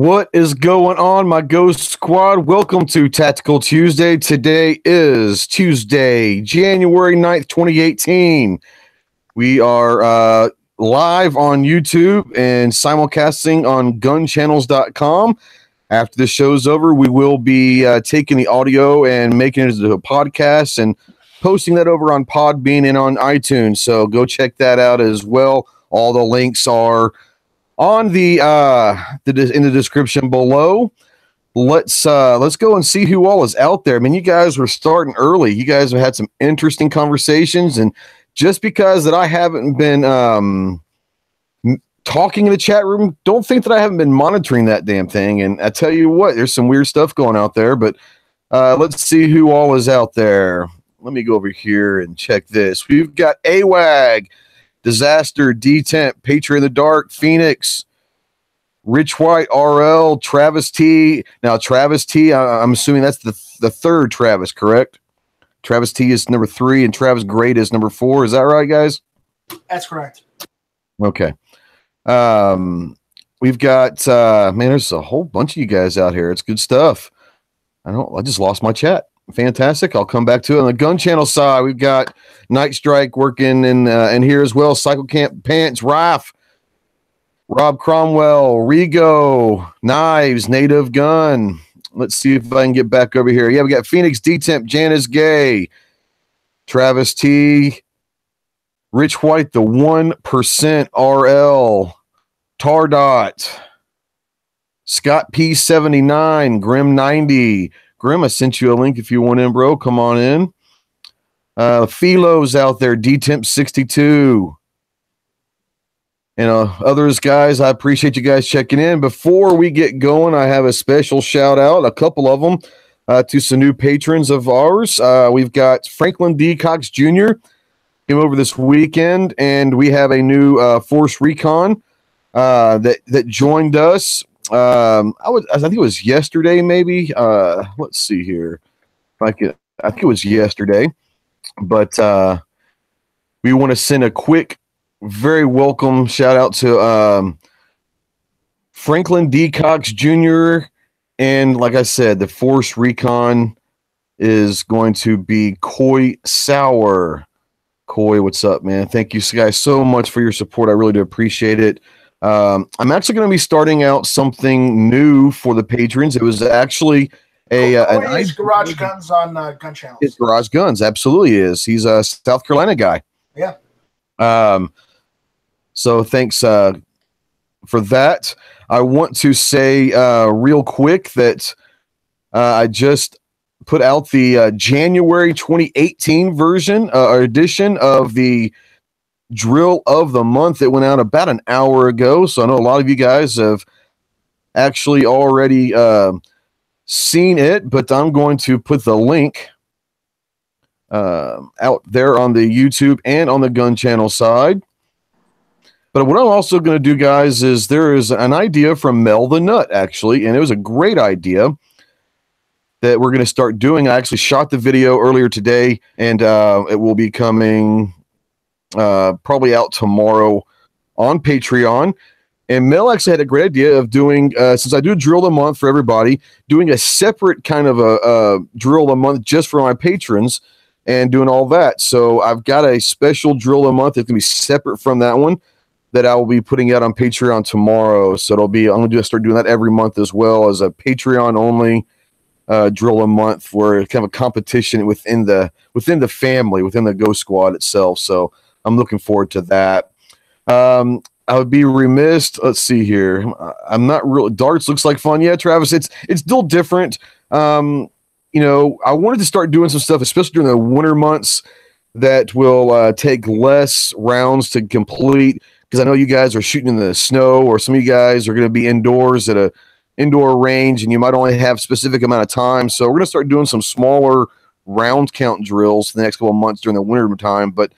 What is going on, my Ghost Squad? Welcome to Tactical Tuesday. Today is Tuesday, January 9th, 2018. We are live on YouTube and simulcasting on GunChannels.com. After the show's over, we will be taking the audio and making it into a podcast and posting that over on PodBean and on iTunes. So go check that out as well. All the links are on the in the description below. Let's go and see who all is out there. I mean, you guys were starting early. You guys have had some interesting conversations, and just because that I haven't been talking in the chat room, don't think that I haven't been monitoring that damn thing. And I tell you what, there's some weird stuff going out there. But let's see who all is out there. Let me go over here and check this. We've got AWAG, Disaster, D-Temp, Patriot in the Dark, Phoenix, Rich White, RL, Travis T. Now, Travis T, I'm assuming that's the third Travis, correct? Travis T is number 3, and Travis Great is number 4. Is that right, guys? That's correct. Okay. We've got, man, there's a whole bunch of you guys out here. It's good stuff. I just lost my chat. Fantastic. I'll come back to it. On the Gun Channel side, we've got Night Strike working in here as well. Cycle Camp Pants, Raf, Rob Cromwell, Rigo, Knives, Native Gun. Let's see if I can get back over here. Yeah, we got Phoenix, D-Temp, Janice Gay, Travis T, Rich White, the 1% RL, Tardot, Scott P79, Grim 90. Grim, I sent you a link if you want in, bro. Come on in. Philo's out there, D-Temp 62. And others, guys, I appreciate you guys checking in. Before we get going, I have a special shout out, a couple of them, to some new patrons of ours. We've got Franklin D. Cox Jr. came over this weekend, and we have a new Force Recon that joined us. I think it was yesterday, maybe. Let's see here. I think it was yesterday. But we want to send a quick, very welcome shout out to Franklin D. Cox Jr. And like I said, the Force Recon is going to be Coy Sauer. Coy, what's up, man? Thank you guys so much for your support. I really do appreciate it. I'm actually going to be starting out something new for the patrons. It was actually his Garage Guns on Gun Channels. His Garage Guns, absolutely is. He's a South Carolina guy. Yeah. So thanks for that. I want to say real quick that I just put out the January 2018 version or edition of the Drill of the Month. It went out about an hour ago, so I know a lot of you guys have actually already seen it, but I'm going to put the link out there on the YouTube and on the Gun Channel side. But what I'm also going to do, guys, is there is an idea from Mel the Nut, actually, and it was a great idea that we're going to start doing. I actually shot the video earlier today, and it will be coming probably out tomorrow on Patreon. And Mel actually had a great idea of doing, since I do Drill of the Month for everybody, doing a separate kind of a Drill of the Month just for my patrons and doing all that. So I've got a special Drill of the Month. It's going to be separate from that one that I will be putting out on Patreon tomorrow. So I'm going to start doing that every month as well as a Patreon only Drill a month, where it's kind of a competition within the family, within the Ghost Squad itself. So I'm looking forward to that. I would be remiss. Let's see here. I'm not real. Darts looks like fun. Yeah, Travis, it's still different. I wanted to start doing some stuff, especially during the winter months, that will take less rounds to complete. Because I know you guys are shooting in the snow, or some of you guys are going to be indoors at a indoor range, and you might only have a specific amount of time. So we're going to start doing some smaller round count drills for the next couple of months during the winter time. But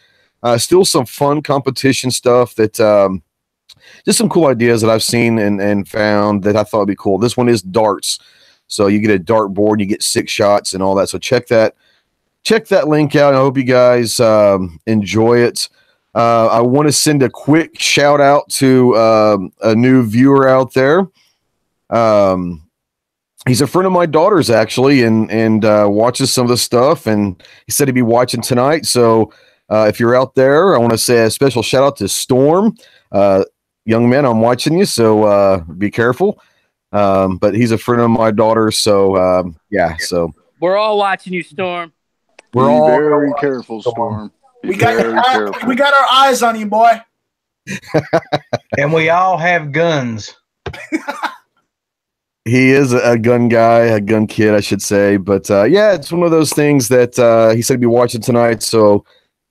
still some fun competition stuff that just some cool ideas that I've seen and found that I thought would be cool. This one is darts. So you get a dart board, you get 6 shots and all that. So check that link out. I hope you guys enjoy it. I want to send a quick shout out to a new viewer out there. He's a friend of my daughter's actually, and watches some of the stuff. And he said he'd be watching tonight. So if you're out there, I want to say a special shout out to Storm. Young man, I'm watching you, so be careful. But he's a friend of my daughter, so yeah. So we're all watching you, Storm. We're Be all very careful, Storm. We got our eyes on you, boy. And we all have guns. He is a gun guy, a gun kid, I should say. But yeah, it's one of those things that he said he'd be watching tonight. So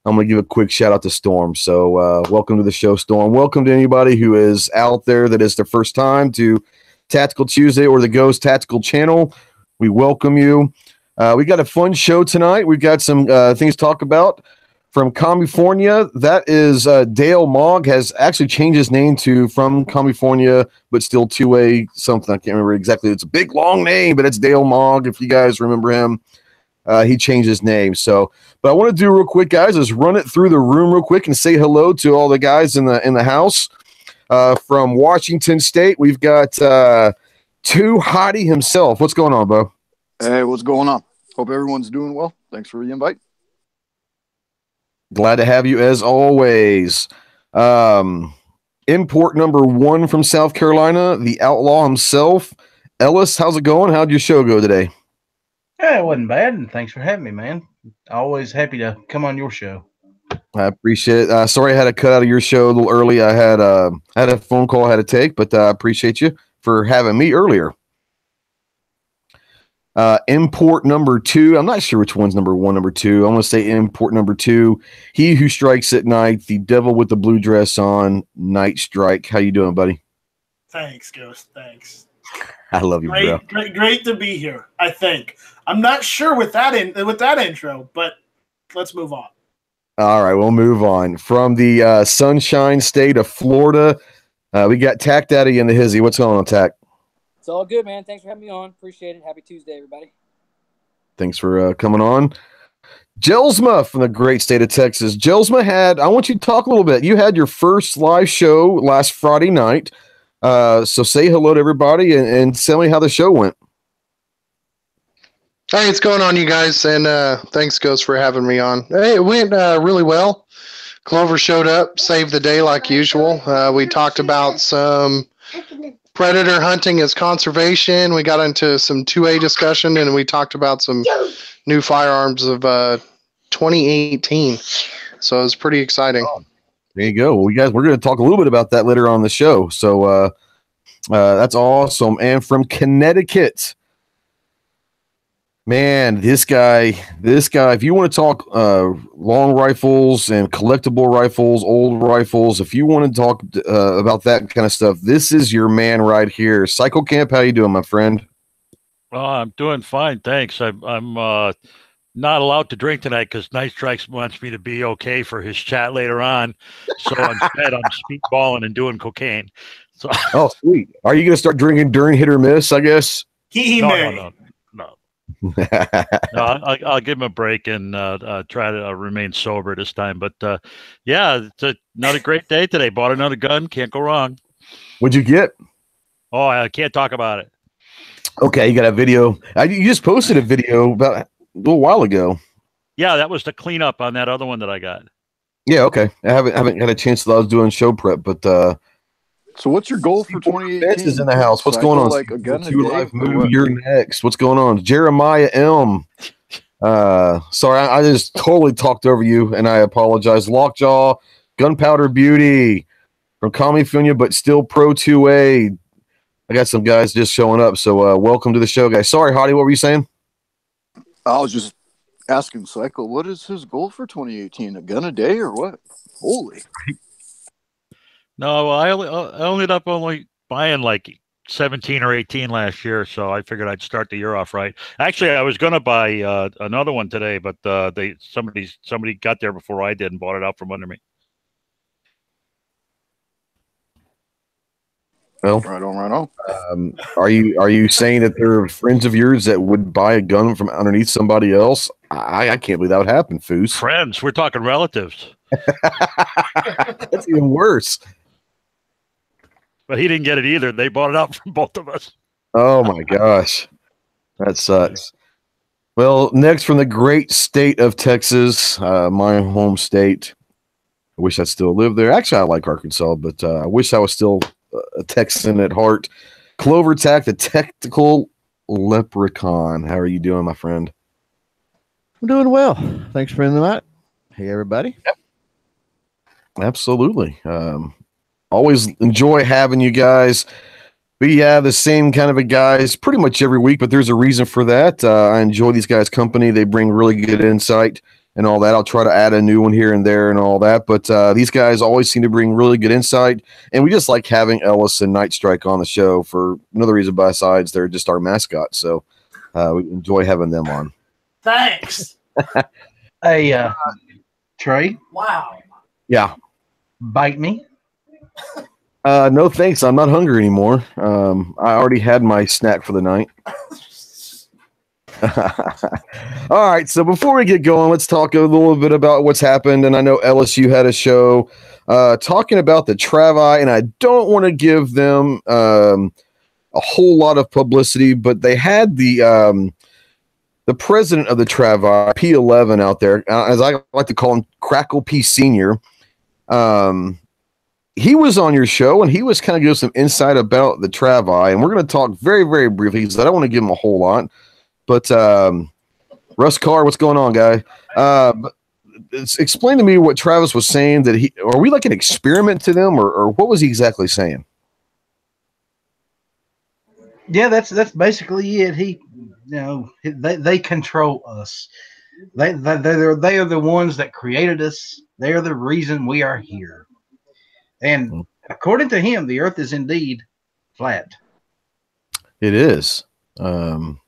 I'm going to give a quick shout out to Storm. So welcome to the show, Storm. Welcome to anybody who is out there that is their first time to Tactical Tuesday or the Ghost Tactical channel. We welcome you. We got a fun show tonight. We've got some things to talk about. From California, that is Dale Mogg has actually changed his name to From California, but still 2A something. I can't remember exactly. It's a big, long name, but it's Dale Mogg. If you guys remember him, he changed his name. So, but I want to do real quick, guys, is run it through the room real quick and say hello to all the guys in the house. From Washington State, we've got Two Hottie himself. What's going on, Bo? Hey, what's going on? Hope everyone's doing well. Thanks for the invite. Glad to have you as always. Import number 1 from South Carolina, the outlaw himself. Ellis, how's it going? How'd your show go today? Yeah, it wasn't bad, and thanks for having me, man. Always happy to come on your show. I appreciate it. Sorry I had to cut out of your show a little early. I had a phone call I had to take, but I appreciate you for having me earlier. Import number 2. I'm not sure which one's number 1, number 2. I'm going to say import number 2. He who strikes at night, the devil with the blue dress on, Night Strike. How you doing, buddy? Thanks, Ghost. Thanks. I love you, bro. Great to be here. I think I'm not sure with that intro, but let's move on. All right, we'll move on. From the Sunshine State of Florida, we got Tack Daddy in the hizzy. What's going on, Tack? It's all good, man. Thanks for having me on. Appreciate it. Happy Tuesday, everybody. Thanks for coming on. Jelsma from the great state of Texas. Jelsma I want you to talk a little bit. You had your first live show last Friday night. So say hello to everybody and tell me how the show went. Hey, what's going on, you guys? And thanks, Ghost, for having me on. Hey, it went really well. Clover showed up, saved the day like usual. We talked about some predator hunting as conservation. We got into some 2A discussion, and we talked about some new firearms of 2018. So it was pretty exciting. There you go. Well, you guys, we're going to talk a little bit about that later on the show. So that's awesome. And from Connecticut, man, this guy, if you want to talk long rifles and collectible rifles, old rifles, if you want to talk about that kind of stuff, this is your man right here. Cycle Camp, how you doing, my friend? Oh, I'm doing fine, thanks. I'm not allowed to drink tonight because Night Strikes wants me to be okay for his chat later on. So instead, I'm speedballing and doing cocaine. So, oh, sweet. Are you going to start drinking during hit or miss, I guess? No. I'll give him a break and try to remain sober this time. But yeah, it's another great day today. Bought another gun. Can't go wrong. What'd you get? Oh, I can't talk about it. Okay, you got a video. You just posted a video about a little while ago. Yeah, that was the cleanup on that other one that I got. Yeah, okay. I haven't had a chance that I was doing show prep, but so what's your goal for 2018? Vince is in the house. What's going on? Like a gun Two Live Move, you're next. What's going on? Jeremiah Elm. Sorry, I just totally talked over you, and I apologize. Lockjaw, Gunpowder Beauty from California, but still Pro 2A. I got some guys just showing up, so welcome to the show, guys. Sorry, Hottie, what were you saying? I was just asking Cycle, what is his goal for 2018? A gun a day or what? Holy. No, I ended up only buying like 17 or 18 last year, so I figured I'd start the year off right. Actually, I was going to buy another one today, but somebody got there before I did and bought it out from under me. Well, right on. Are you saying that there are friends of yours that would buy a gun from underneath somebody else? I can't believe that would happen, Foos. Friends, we're talking relatives. That's even worse. But he didn't get it either. They bought it out from both of us. Oh my gosh, that sucks. Well, next from the great state of Texas, my home state. I wish I still lived there. Actually, I like Arkansas, but I wish I was still a Texan at heart. Clover Tack, the tactical leprechaun. How are you doing, my friend? I'm doing well. Thanks for bringing them out. Hey, everybody. Yep. Absolutely. Always enjoy having you guys. We have the same kind of a guys pretty much every week, but there's a reason for that. I enjoy these guys' company. They bring really good insight and all that. I'll try to add a new one here and there and all that. But these guys always seem to bring really good insight. And we just like having Ellis and Night Strike on the show for another reason besides they're just our mascot. So we enjoy having them on. Thanks. Hey, Trey, Wow. Yeah. bite me. No, thanks. I'm not hungry anymore. I already had my snack for the night. All right. So before we get going, let's talk a little bit about what's happened. And I know LSU had a show talking about the Travi, and I don't want to give them a whole lot of publicity, but they had the president of the Travi, P11 out there, as I like to call him, Crackle P Senior. He was on your show, and he was kind of giving some insight about the Travi, and we're going to talk very, very briefly because I don't want to give him a whole lot. But Russ Carr, what's going on, guy? Explain to me what Travis was saying. That are we like an experiment to them, or what was he exactly saying? Yeah, that's basically it. They control us. They are the ones that created us. They are the reason we are here. And according to him, the earth is indeed flat. It is. And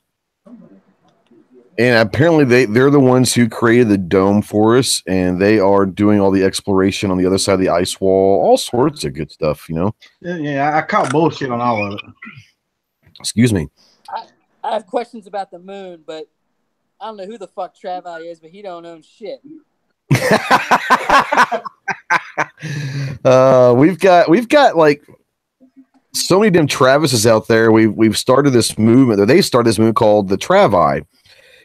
apparently they're the ones who created the dome for us, and they are doing all the exploration on the other side of the ice wall, all sorts of good stuff, Yeah, I call bullshit on all of it. Excuse me. I have questions about the moon, but I don't know who the fuck Travi is, but he don't own shit. We've got like so many damn Travises out there. We've started this movement, or they started this movement called the Travi, and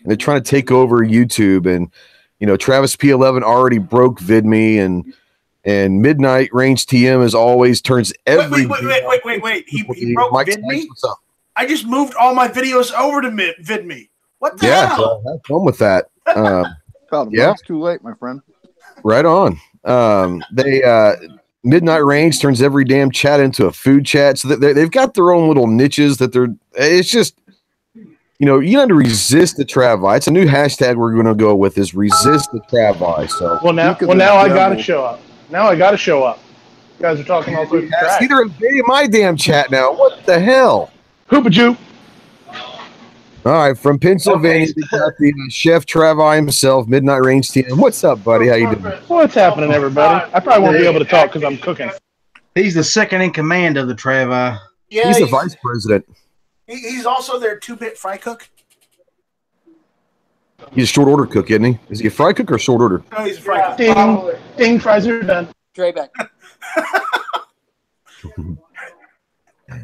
they're trying to take over YouTube. And Travis P11 already broke VidMe, and Midnight Range TM as always turns every. Wait. He broke VidMe. I just moved all my videos over to VidMe. What the hell? So have fun with that. It's too late, my friend. Right on. Midnight Range turns every damn chat into a food chat, so that they've got their own little niches that they're. It's just, you have to resist the Travi. It's a new hashtag we're going to go with is resist the Travi. So now I got to show up. Now I got to show up. You guys are talking all sorts of crap. Either invading my damn chat now. What the hell? Hoopajou. All right, from Pennsylvania, we got the Chef Travi himself, Midnight Range TM. What's up, buddy? How you doing? What's happening, everybody? I probably won't be able to talk because I'm cooking. He's the second in command of the Travi. Yeah, he's the vice president. He's also their 2-bit fry cook. He's a short order cook, isn't he? Is he a fry cook or short order? No, he's a fry cook. Ding, fries are done. Trey back.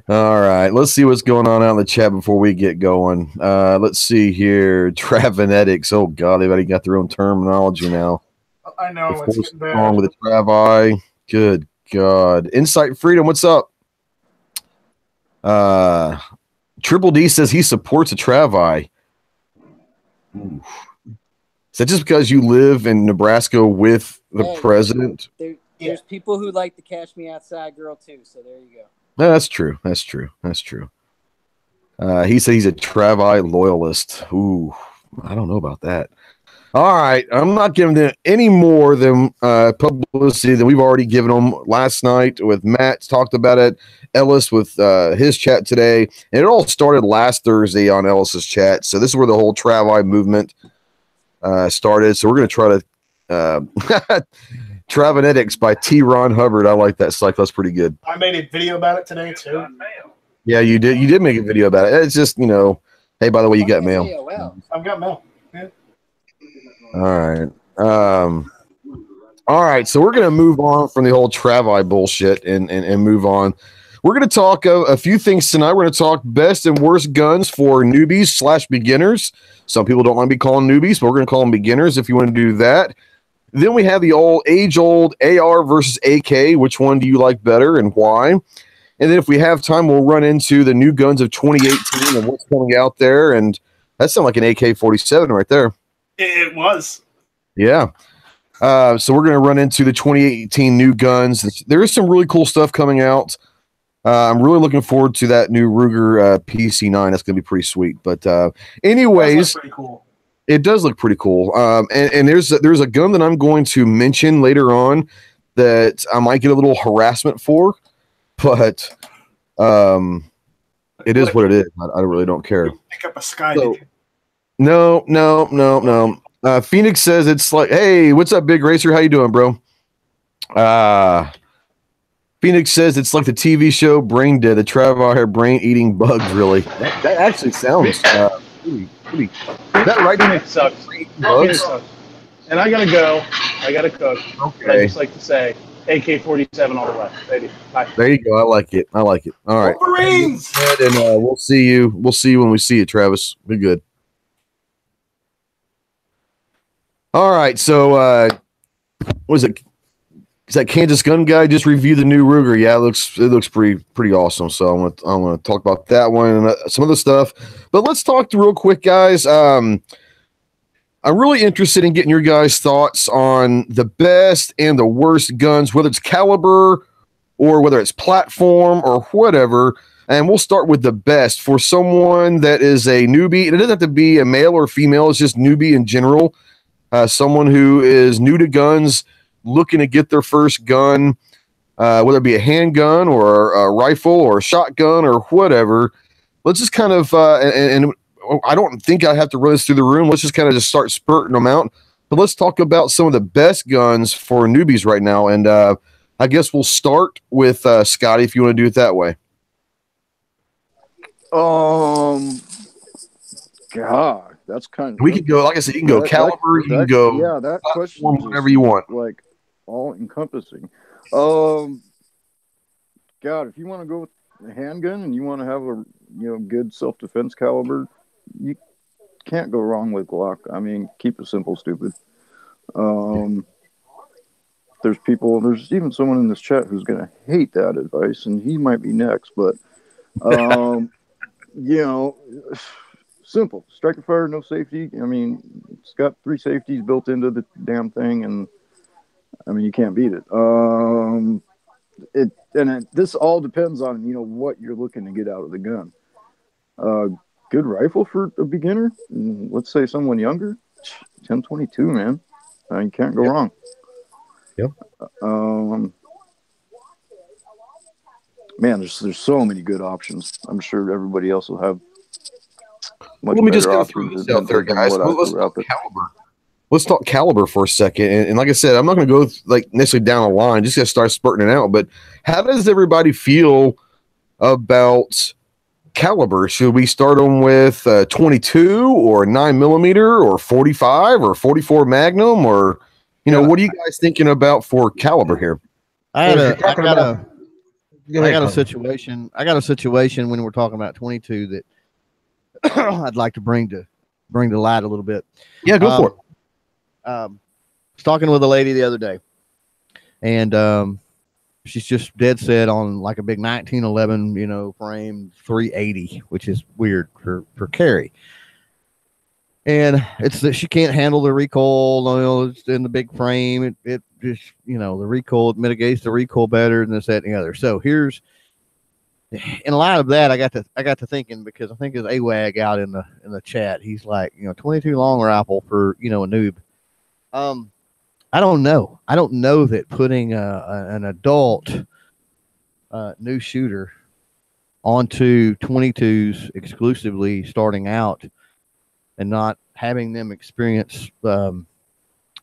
All right, let's see what's going on out in the chat before we get going. Let's see here. Travinetics. Oh, God, they've already got their own terminology now. I know. What's wrong with the Travi? Good God. Insight Freedom, what's up? Triple D says he supports a Travi. Ooh. Is that just because you live in Nebraska with the president? There's people who like the Cash Me Outside girl, too, so there you go. No, that's true. He said he's a Travi loyalist. Ooh, I don't know about that. All right, I'm not giving them any more than publicity than we've already given them last night with Matt talked about it, Ellis with his chat today, and it all started last Thursday on Ellis's chat. So this is where the whole Travi movement started. So we're going to try to Travinetics by T. Ron Hubbard. I like that cycle. That's pretty good. I made a video about it today too. Yeah, you did. You did make a video about it. It's just, hey, by the way, you got mail. I've got mail. Yeah. All right. So we're gonna move on from the whole Travi bullshit and move on. We're going to talk a few things tonight. We're going to talk best and worst guns for newbies / beginners. Some people don't want to be calling newbies, but we're going to call them beginners if you want to do that. Then we have the age-old AR versus AK. Which one do you like better and why? And then if we have time, we'll run into the new guns of 2018 and what's coming out there. And that sounds like an AK-47 right there. It was. Yeah. So we're going to run into the 2018 new guns. There is some really cool stuff coming out. I'm really looking forward to that new Ruger PC9. That's going to be pretty sweet. But anyways, pretty cool. It does look pretty cool. And there's a gun that I'm going to mention later on that I might get a little harassment for, but it is what it is. I really don't care. Pick up a Sky. So, no. Phoenix says it's like, hey, what's up, Big Racer? How you doing, bro? Phoenix says it's like the TV show Brain Dead. The Trav out here brain eating bugs. Really, that actually sounds pretty. Is that right? It sucks. Bugs? And I gotta go. I gotta cook. Okay. But I just like to say, AK-47 all the way. Baby. Bye. There you go. I like it. All right. Wolverines! And we'll see you. We'll see you when we see you, Travis. Be good. All right. So, what is it? Is that Kansas Gun Guy just reviewed the new Ruger? Yeah, it looks pretty awesome. So I'm gonna talk about that one and some other stuff. But let's talk real quick, guys. I'm really interested in getting your guys' thoughts on the best and the worst guns, whether it's caliber or whether it's platform or whatever. And we'll start with the best for someone that is a newbie. And it doesn't have to be a male or female. It's just newbie in general. Someone who is new to guns, looking to get their first gun, whether it be a handgun or a rifle or a shotgun or whatever. Let's just kind of, and I don't think I have to run this through the room. Let's just kind of just start spurting them out. But let's talk about some of the best guns for newbies right now. And I guess we'll start with Scotty, if you want to do it that way. God. That's kind of. We could go, like I said, you can go caliber, you can go. Yeah, that question. Whatever you want. Like all encompassing. God, if you want to go with a handgun and you want to have a good self defense caliber, you can't go wrong with Glock. I mean, keep it simple, stupid. There's even someone in this chat who's gonna hate that advice, and he might be next, but simple. Striker fire, no safety. I mean, it's got 3 safeties built into the damn thing, and I mean, you can't beat it. This all depends on what you're looking to get out of the gun. Good rifle for a beginner. Let's say someone younger. 10-22, man. You can't go wrong. Yep. Man, there's so many good options. I'm sure everybody else will have. Let me just go through this out there, guys. Let's talk caliber for a second. And like I said, I'm not going to go necessarily down a line. Just going to start spurting it out. But how does everybody feel about caliber? Should we start them with 22 or 9mm or 45 or 44 Magnum or what are you guys thinking about for caliber here? I got a situation. I got a situation when we're talking about 22 that I'd like to bring to light a little bit. Yeah, go for it. I was talking with a lady the other day, and she's just dead set on like a big 1911, frame 380, which is weird for carry. And it's that she can't handle the recoil. It's in the big frame. It just, the recoil, it mitigates the recoil better than this, that, and the other. So in light of that, I got to thinking, because I think it's AWAG out in the chat. He's like, 22 long rifle for, a noob. I don't know. I don't know that putting an adult new shooter onto 22s exclusively starting out and not having them experience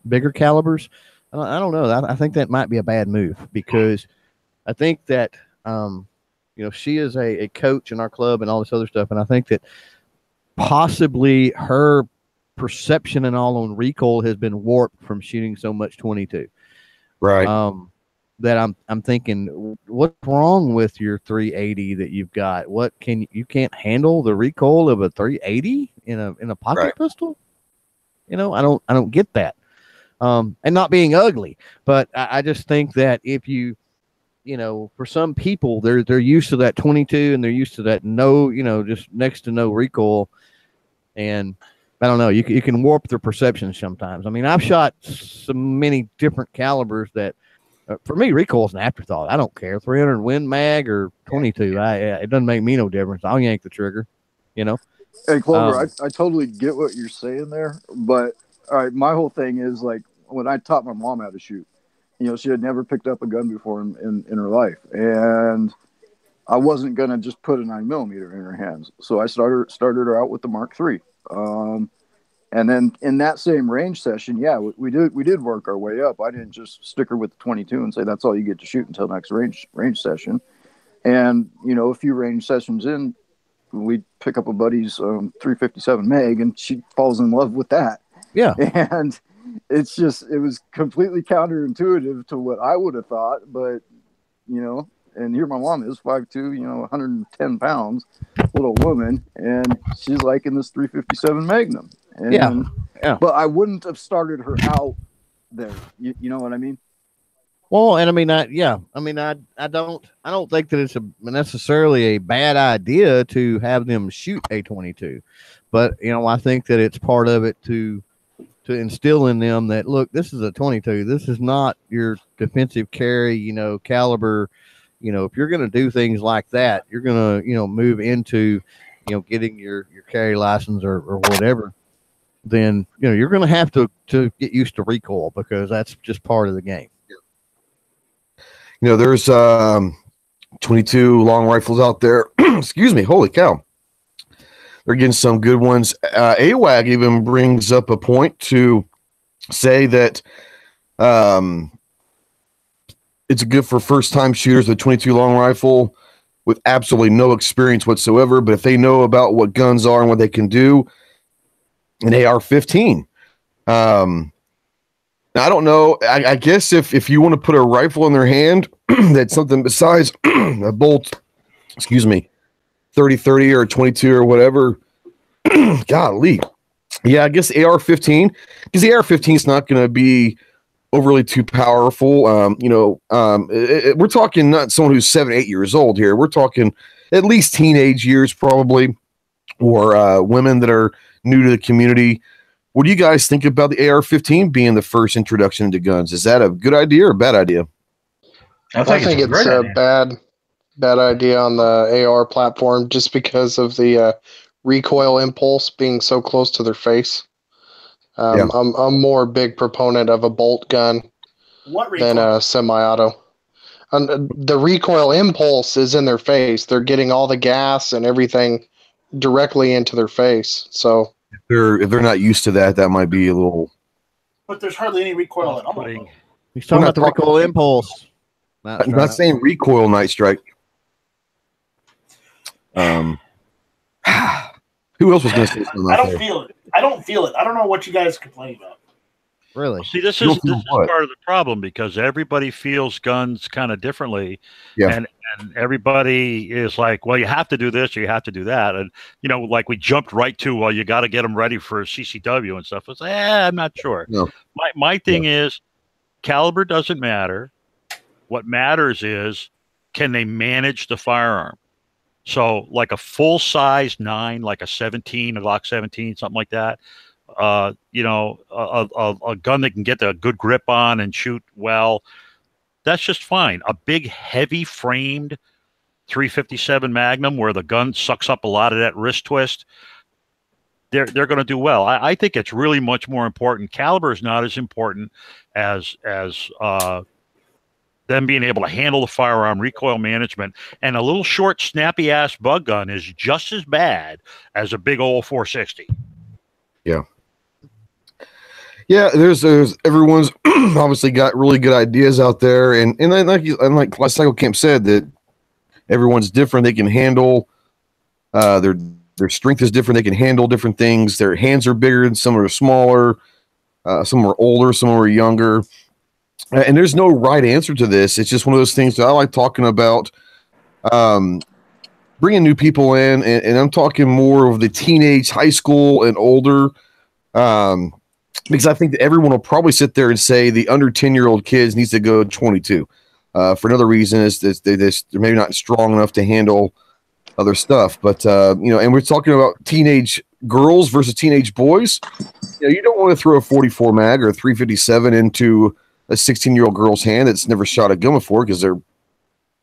bigger calibers. I don't know. I think that might be a bad move, because I think that, she is a coach in our club and all this other stuff. And I think that possibly her perception and all on recoil has been warped from shooting so much 22. Right. that I'm thinking, what's wrong with your 380 that you've got? What you can't handle the recoil of a 380 in a pocket pistol? You know, I don't get that. And not being ugly, but I just think that if you know, for some people, they're used to that 22 and they're used to that just next to no recoil, and I don't know, you can warp their perception sometimes. I mean, I've shot so many different calibers that for me, recoil is an afterthought. I don't care 300 Win Mag or 22. It doesn't make me no difference. I'll yank the trigger, you know. Hey, Clover, I totally get what you're saying there, but all right, my whole thing is like when I taught my mom how to shoot. You know, she had never picked up a gun before in her life, and I wasn't gonna just put a 9mm in her hands. So I started her out with the Mark III, and then in that same range session, yeah, we did work our way up. I didn't just stick her with the 22 and say that's all you get to shoot until next range session. And you know, a few range sessions in, we pick up a buddy's 357 mag, and she falls in love with that. Yeah, and it was completely counterintuitive to what I would have thought, but you know, and here my mom is 5'2", you know, 110 pounds, little woman, and she's liking this 357 Magnum. And, yeah. But I wouldn't have started her out there. You know what I mean? Well, and I mean, I don't think that it's necessarily a bad idea to have them shoot a 22, but you know, I think that it's part of it to instill in them that, look, this is a 22. This is not your defensive carry, you know, caliber. You know, if you're going to do things like that, you're going to, you know, move into, you know, getting your carry license or whatever, then, you know, you're going to have to get used to recoil, because that's just part of the game. You know, there's 22 long rifles out there. Excuse me. Holy cow. They're getting some good ones. AWAG even brings up a point to say that it's good for first-time shooters with 22 long rifle with absolutely no experience whatsoever, but if they know about what guns are and what they can do, an AR-15. I don't know. I guess if you want to put a rifle in their hand that's something besides a bolt, excuse me, 30-30 or 22 or whatever, golly. Yeah, I guess AR-15, because the AR-15 is not going to be overly too powerful. We're talking not someone who's 7-8 years old here. We're talking at least teenage years probably, or women that are new to the community. What do you guys think about the AR-15 being the first introduction to guns? Is that a good idea or a bad idea? I think it's a bad idea on the AR platform, just because of the recoil impulse being so close to their face. I'm more a big proponent of a bolt gun than a semi-auto. The recoil impulse is in their face. They're getting all the gas and everything directly into their face. So if they're not used to that, that might be a little. But there's hardly any recoil at all. He's talking about the recoil impulse. I'm not saying recoil, Night Strike. Who else was going to say something? I don't feel it. I don't know what you guys complain about. Really? See, this is part of the problem, because everybody feels guns kind of differently. Yeah. And everybody is like, well, you have to do this or you have to do that. And, you know, like we jumped right to, well, you got to get them ready for CCW and stuff. It's like, I'm not sure. No. My thing is caliber doesn't matter. What matters is, can they manage the firearm? So like a full size 9, like a 17, a Glock 17, something like that. A gun that can get a good grip on and shoot well, that's just fine. A big, heavy framed 357 Magnum where the gun sucks up a lot of that wrist twist, they're going to do well. I think it's really much more important. Caliber is not as important as them being able to handle the firearm, recoil management, and a little short, snappy ass bug gun is just as bad as a big old 460. Yeah. Yeah, there's everyone's obviously got really good ideas out there, and like Cycle Camp said, that everyone's different. They can handle their strength is different. They can handle different things. Their hands are bigger, and some are smaller. Some are older, some are younger. and there's no right answer to this. It's just one of those things that I like talking about. Bringing new people in, and I'm talking more of the teenage, high school, and older. Because I think that everyone will probably sit there and say the under 10-year-old kids needs to go 22. For another reason is they're maybe not strong enough to handle other stuff. But and we're talking about teenage girls versus teenage boys. You don't want to throw a 44 mag or a 357 into a 16-year-old girl's hand that's never shot a gun before, because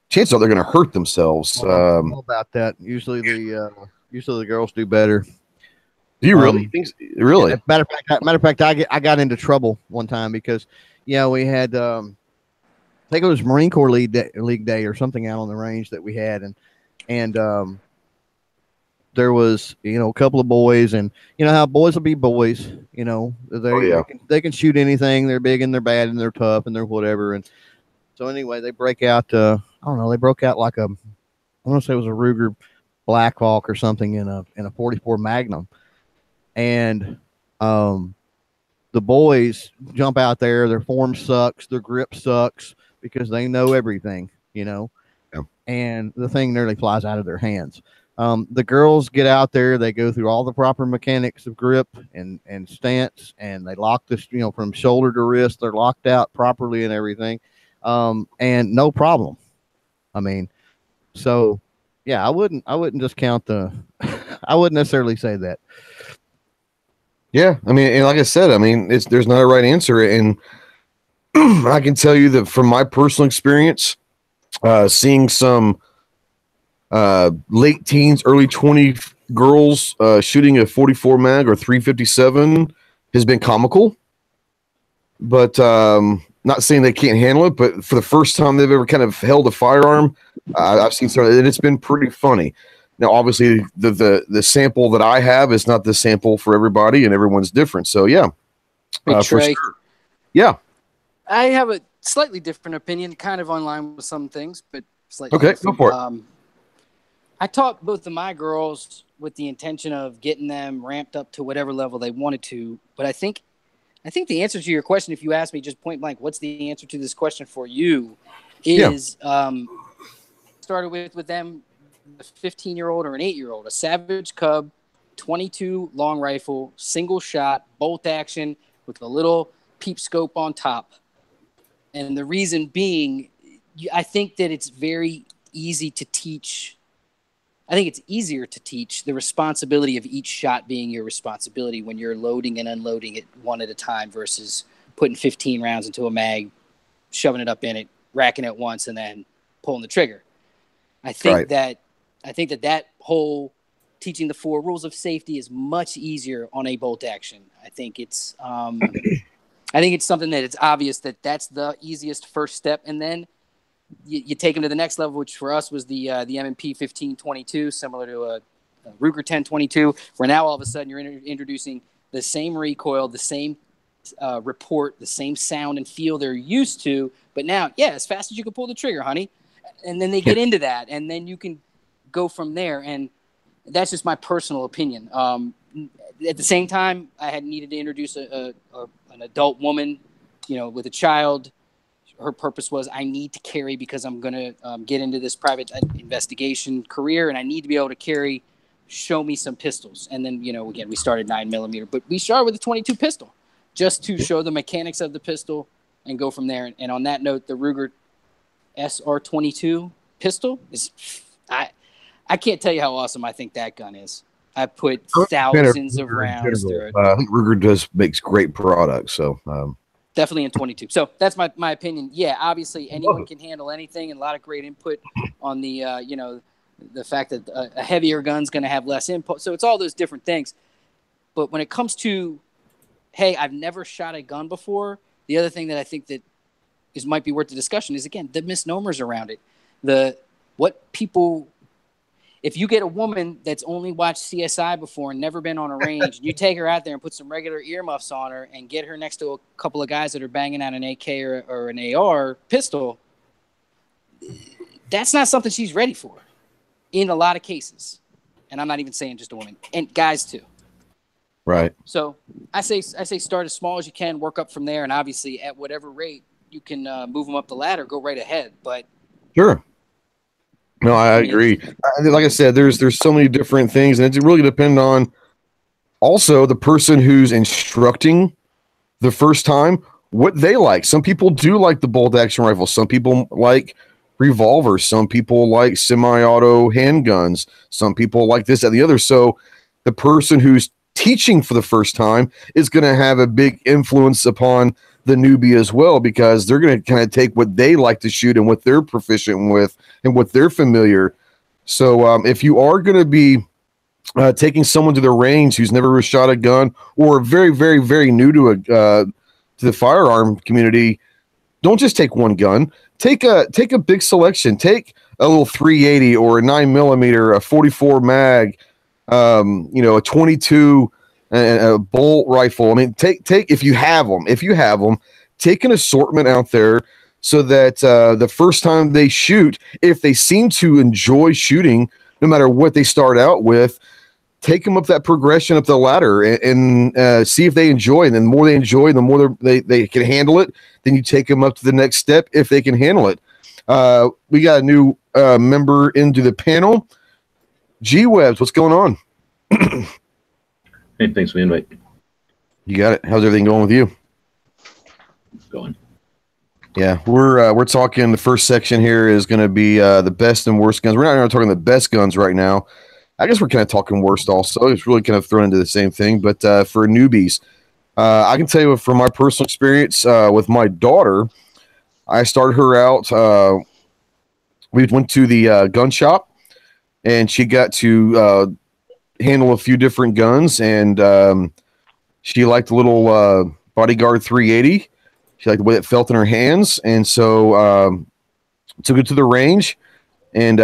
chances are they're going to hurt themselves. All about that. Usually the girls do better. Do you really think? Really? Yeah, matter of fact, I got into trouble one time because, we had I think it was Marine Corps League Day or something out on the range that we had, and there was a couple of boys, and how boys will be boys. They can shoot anything. They're big and they're bad and they're tough and they're whatever. And so anyway, they break out. I don't know. They broke out like I want to say it was a Ruger Black Hawk or something in a 44 Magnum. And the boys jump out there, their form sucks, their grip sucks because they know everything, Yeah. And the thing nearly flies out of their hands. The girls get out there, they go through all the proper mechanics of grip and stance, and they lock this, from shoulder to wrist, they're locked out properly and everything. And no problem. I mean, so yeah, I wouldn't discount I wouldn't necessarily say that. Yeah, I mean, and like I said, there's not a right answer, and I can tell you that from my personal experience, seeing some late teens, early 20 girls shooting a 44 mag or 357 has been comical, but not saying they can't handle it. But for the first time they've ever kind of held a firearm, I've seen some, and it's been pretty funny. Now, obviously, the sample that I have is not the sample for everybody, and everyone's different. So, yeah, Hey, for Trey, sure. Yeah. I have a slightly different opinion, kind of online with some things, but slightly Okay, different. go for it. I taught both of my girls with the intention of getting them ramped up to whatever level they wanted to. But I think the answer to your question, if you ask me just point blank, what's the answer to this question for you, is started with them, a 15-year-old or an 8-year-old, a Savage Cub 22 long rifle, single shot, bolt action with a little peep scope on top. And the reason being, I think that it's very easy to teach. I think it's easier to teach the responsibility of each shot being your responsibility when you're loading and unloading it one at a time versus putting 15 rounds into a mag, shoving it up in it, racking it once, and then pulling the trigger. I think that whole teaching the 4 rules of safety is much easier on a bolt action. I think it's something that it's obvious that that's the easiest first step, and then you take them to the next level, which for us was the M&P 1522, similar to a Ruger 1022, where now all of a sudden you're introducing the same recoil, the same report, the same sound and feel they're used to, but now, as fast as you can pull the trigger, honey. And then they get into that, and then you can go from there. And that's just my personal opinion. At the same time, I had needed to introduce an adult woman, with a child. Her purpose was, I need to carry because I'm going to get into this private investigation career, and I need to be able to carry. Show me some pistols. And then, again, we started 9mm, but we started with a 22 pistol just to show the mechanics of the pistol and go from there. And on that note, the Ruger SR22 pistol is, I can't tell you how awesome I think that gun is. I put thousands of rounds through it. I think Ruger makes great products, so definitely in 22. So that's my opinion. Yeah, obviously anyone can handle anything, and a lot of great input on the the fact that a heavier gun's going to have less input. So it's all those different things. But when it comes to, hey, I've never shot a gun before, the other thing that I think that might be worth the discussion is, again, the misnomers around it. If you get a woman that's only watched CSI before and never been on a range, and you take her out there and put some regular earmuffs on her and get her next to a couple of guys that are banging out an AK or an AR pistol, that's not something she's ready for in a lot of cases. And I'm not even saying just a woman, and guys too. Right. So I say start as small as you can, work up from there, and obviously at whatever rate you can move them up the ladder, go right ahead. But Sure. No, I agree. Like I said, there's so many different things, and it really depends on also the person who's instructing the first time what they like. Some people do like the bolt action rifle. Some people like revolvers. Some people like semi-auto handguns. Some people like this and the other. So the person who's teaching for the first time is going to have a big influence upon the newbie as well, because they're going to kind of take what they like to shoot and what they're proficient with and what they're familiar. So if you are going to be taking someone to the range who's never shot a gun or very, very, very new to the firearm community, don't just take one gun. Take a big selection. Take a little 380 or a 9mm, a 44 mag, a 22, and a bolt rifle. I mean, take if you have them, take an assortment out there so that the first time they shoot, if they seem to enjoy shooting, no matter what they start out with, take them up that progression up the ladder and see if they enjoy. And the more they enjoy, the more they can handle it. Then you take them up to the next step if they can handle it. We got a new member into the panel. G-Webs, what's going on? Hey, thanks for the invite. You got it. How's everything going with you? It's going. Yeah, we're talking. The first section here is going to be the best and worst guns. We're not even talking the best guns right now. I guess we're kind of talking worst also. It's really kind of thrown into the same thing. But for newbies, I can tell you from my personal experience with my daughter, I started her out. We went to the gun shop, and she got to handle a few different guns, and she liked the little Bodyguard 380. She liked the way it felt in her hands, and so took it to the range, and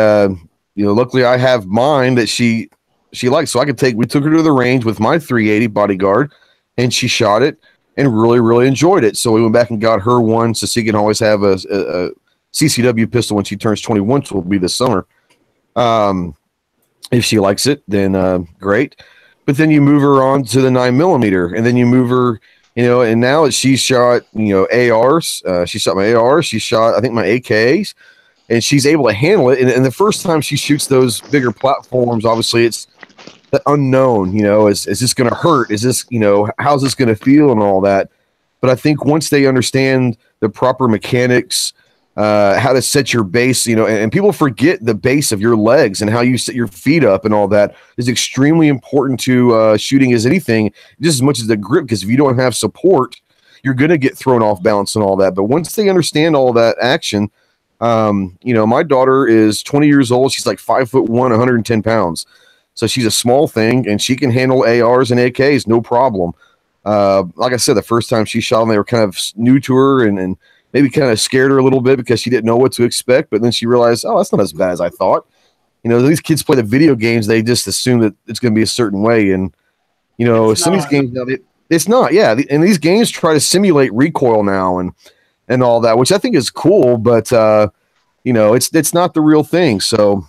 luckily I have mine that she likes, so we took her to the range with my 380 Bodyguard, and she shot it and really, really enjoyed it. So we went back and got her one so she can always have a CCW pistol when she turns 21, which will be this summer. If she likes it, then great. But then you move her on to the 9mm, and then you move her, and now she shot, ARs. She shot my ARs. She shot, I think, my AKs, and she's able to handle it. And the first time she shoots those bigger platforms, obviously it's the unknown. Is this going to hurt? Is this, how's this going to feel and all that? But I think once they understand the proper mechanics, how to set your base, and people forget the base of your legs and how you set your feet up and all that is extremely important to shooting as anything, just as much as the grip, because if you don't have support, you're going to get thrown off balance and all that. But once they understand all that action, my daughter is 20 years old. She's like 5'1", 110 pounds. So she's a small thing, and she can handle ARs and AKs, no problem. Like I said, the first time she shot them, they were kind of new to her and maybe kind of scared her a little bit because she didn't know what to expect. But then she realized, oh, that's not as bad as I thought. These kids play the video games. They just assume that it's going to be a certain way. And, some of these games, now, it's not. Yeah. And these games try to simulate recoil now and all that, which I think is cool. But, it's not the real thing. So,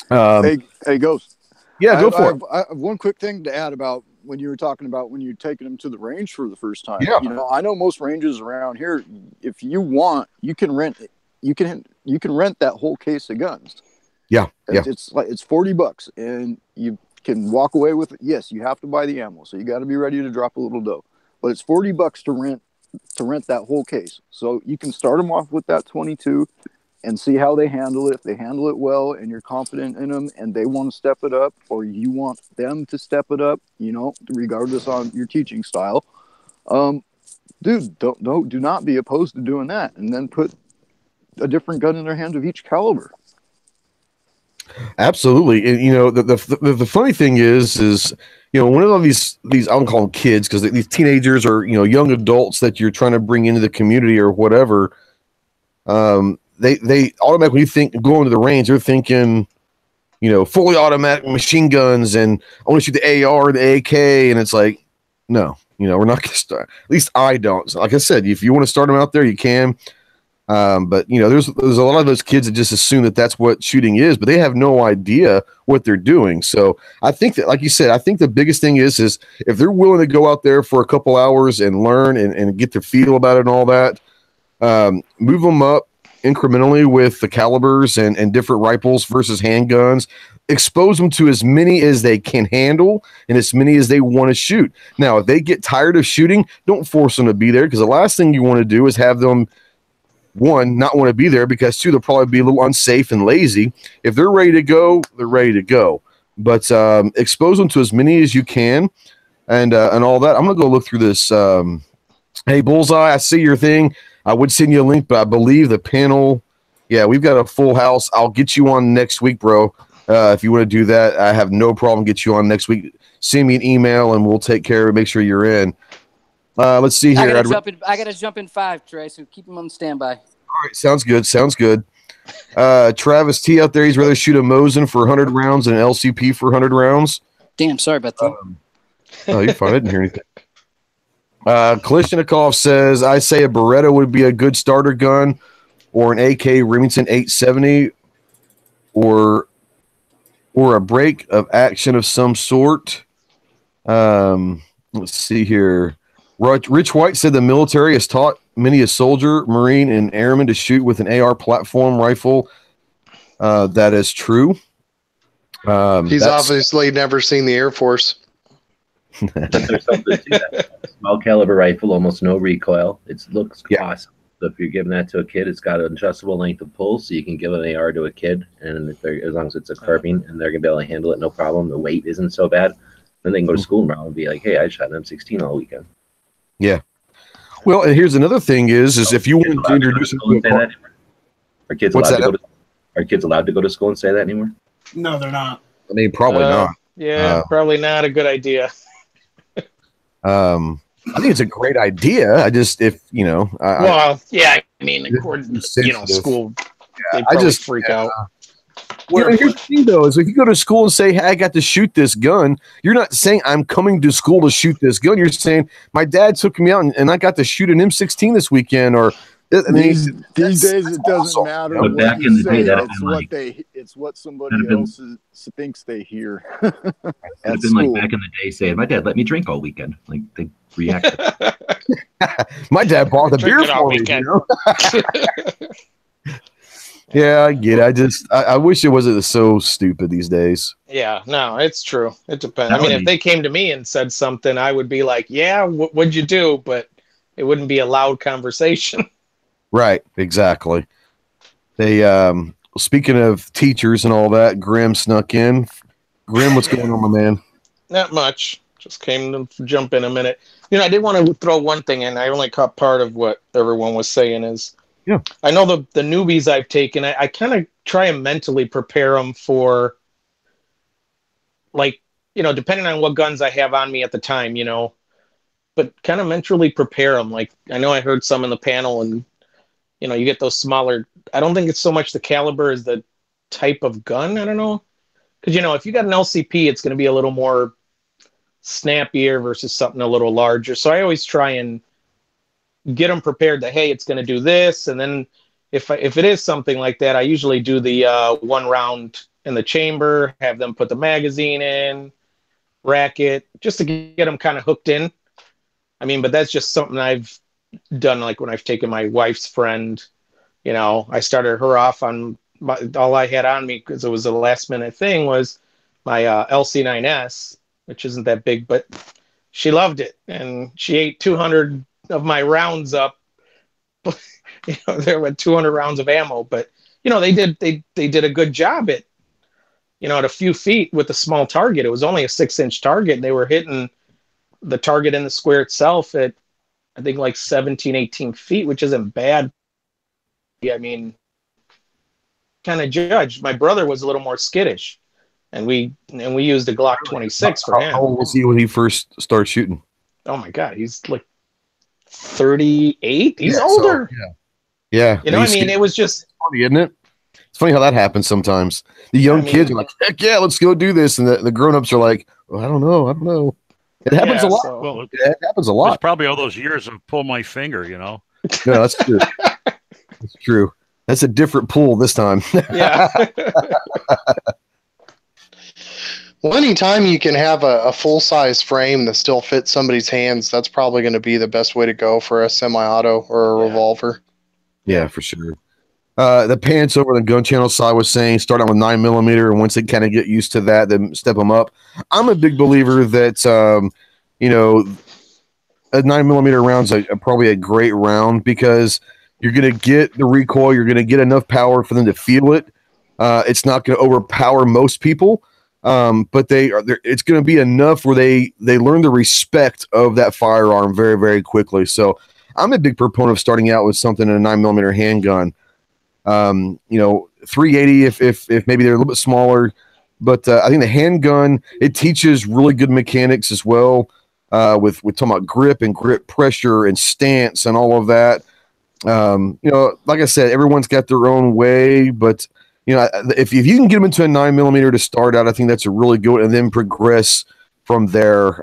hey, Ghost. Yeah, go for it. I have one quick thing to add about when you were talking about when you're taking them to the range for the first time. Yeah. I know most ranges around here, if you want, you can rent that whole case of guns. Yeah. It's $40 and you can walk away with it. Yes, you have to buy the ammo, so you got to be ready to drop a little dough. But it's $40 to rent that whole case. So you can start them off with that 22 and see how they handle it. If they handle it well and you're confident in them and they want to step it up, or you want them to step it up, regardless on your teaching style, dude, do not be opposed to doing that, and then put a different gun in their hands of each caliber. Absolutely. And, the funny thing is, one of these, I don't call them kids, because these teenagers or, young adults that you're trying to bring into the community or whatever, they automatically, when you think going to the range, they're thinking, fully automatic machine guns and I want to shoot the AR, the AK. And it's like, no, we're not going to start. At least I don't. So like I said, if you want to start them out there, you can. But there's a lot of those kids that just assume that that's what shooting is, but they have no idea what they're doing. So I think that, like you said, I think the biggest thing is if they're willing to go out there for a couple hours and learn and get the feel about it and all that, Move them up incrementally with the calibers and different rifles versus handguns. Expose them to as many as they can handle and as many as they want to shoot. Now, if they get tired of shooting, don't force them to be there, because the last thing you want to do is have them, one, not want to be there, because two, they'll probably be a little unsafe and lazy. If they're ready to go, they're ready to go. But expose them to as many as you can, and all that. I'm gonna go look through this. Hey, Bullseye, I see your thing. I would send you a link, but I believe the panel. Yeah, we've got a full house. I'll get you on next week, bro. If you want to do that, I have no problem. Get you on next week. Send me an email, and we'll take care of it. Make sure you're in. Let's see here. I gotta jump in 5, Trey. So keep him on standby. All right, sounds good. Sounds good. Travis T out there, he's rather shoot a Mosin for 100 rounds than an LCP for 100 rounds. Damn, sorry about that. Oh, you're fine. I didn't hear anything. Kalishnikov says, I say a Beretta would be a good starter gun, or an AK Remington 870, or a break of action of some sort. Let's see here. Rich White said the military has taught many a soldier, Marine, and airman to shoot with an AR platform rifle. That is true. He's obviously never seen the Air Force. But there's something to that. Small caliber rifle, almost no recoil. It looks awesome. So if you're giving that to a kid, it's got an adjustable length of pull, so you can give an AR to a kid, and as long as it's a carbine, and they're gonna be able to handle it, no problem. The weight isn't so bad. Then they can go to school tomorrow and be like, "Hey, I shot an M16 all weekend." Yeah. Well, and here's another thing: is if you want to introduce them to a car, are kids allowed to go to? Are kids allowed to go to school and say that anymore? No, they're not. I mean, probably not. Yeah, probably not a good idea. I think it's a great idea. I just, if you know, I mean, according to school, they probably freak out. Here's the thing, though, is if you go to school and say, "Hey, I got to shoot this gun," you're not saying I'm coming to school to shoot this gun. You're saying my dad took me out and I got to shoot an M16 this weekend, or these days it doesn't matter. But back in the day, it's what somebody else thinks they hear. It's been like back in the day saying, "My dad let me drink all weekend." Like they reacted. My dad bought the beer for me. You know? Yeah, I get it. I wish it wasn't so stupid these days. Yeah, no, it's true. It depends. I mean, if they came to me and said something, I would be like, "Yeah, what'd you do?" But it wouldn't be a loud conversation. Right, exactly. They speaking of teachers and all that, Grim snuck in. Grim, what's going on, my man? Not much. Just came to jump in a minute. You know, I did want to throw one thing in. I only caught part of what everyone was saying is, I know the newbies I've taken, I kind of try and mentally prepare them for, like, you know, depending on what guns I have on me at the time, you know, but kind of mentally prepare them. Like, I know I heard some in the panel, and you know, you get those smaller. I don't think it's so much the caliber as the type of gun. I don't know. Because, you know, if you got an LCP, it's going to be a little more snappier versus something a little larger. So I always try and get them prepared that, hey, it's going to do this. And then if it is something like that, I usually do the 1 round in the chamber, have them put the magazine in, rack it, just to get them kind of hooked in. I mean, but that's just something I've done, like when I've taken my wife's friend, you know, I started her off on all I had on me, because it was a last minute thing, was my LC9S, which isn't that big, but she loved it, and she ate 200 of my rounds up. You know, there were 200 rounds of ammo, but you know, they did a good job at, you know, at a few feet with a small target. It was only a 6-inch target, and they were hitting the target in the square itself at, I think, like 17, 18 feet, which isn't bad. I mean, kind of judged. My brother was a little more skittish, and we used a Glock 26 for him. How old was he when he first started shooting? Oh my God, he's like 38. He's older. So, yeah. You know, I mean, it was just funny, isn't it? It's funny how that happens sometimes. The young kids are like, "Heck yeah, let's go do this," and the grown-ups are like, "Well, I don't know." It happens a lot. So, Well, it happens a lot. It's probably all those years of pull my finger, you know. No, that's true. That's true. That's a different pool this time. Yeah. Well, anytime you can have a full-size frame that still fits somebody's hands, that's probably going to be the best way to go for a semi-auto or a revolver. Yeah, for sure. The pants over the gun channel side was saying start out with 9mm, and once they kind of get used to that, then step them up. I'm a big believer that you know, a 9mm round's probably a great round because you're going to get the recoil, you're going to get enough power for them to feel it. It's not going to overpower most people, but it's going to be enough where they learn the respect of that firearm very, very quickly. So I'm a big proponent of starting out with something in a 9mm handgun. 380 if maybe they're a little bit smaller, but I think the handgun, it teaches really good mechanics as well, with talking about grip and grip pressure and stance and all of that. Like I said, everyone's got their own way, but if you can get them into a 9mm to start out, I think that's a really good, and then progress from there.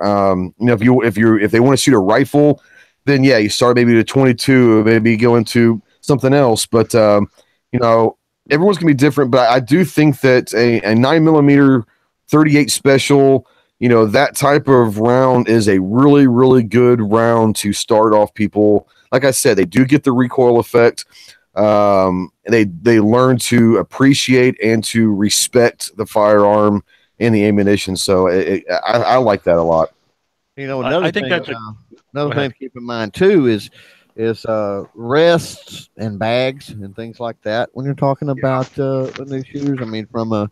If they want to shoot a rifle, then yeah, you start maybe to 22, maybe go into something else, but everyone's gonna be different. But I do think that a 9mm 38 special, that type of round is a really, really good round to start off people. Like I said, they do get the recoil effect. They learn to appreciate and to respect the firearm and the ammunition. So I like that a lot. Another thing to keep in mind too is rests and bags and things like that when you're talking about the new shooters. I mean, from a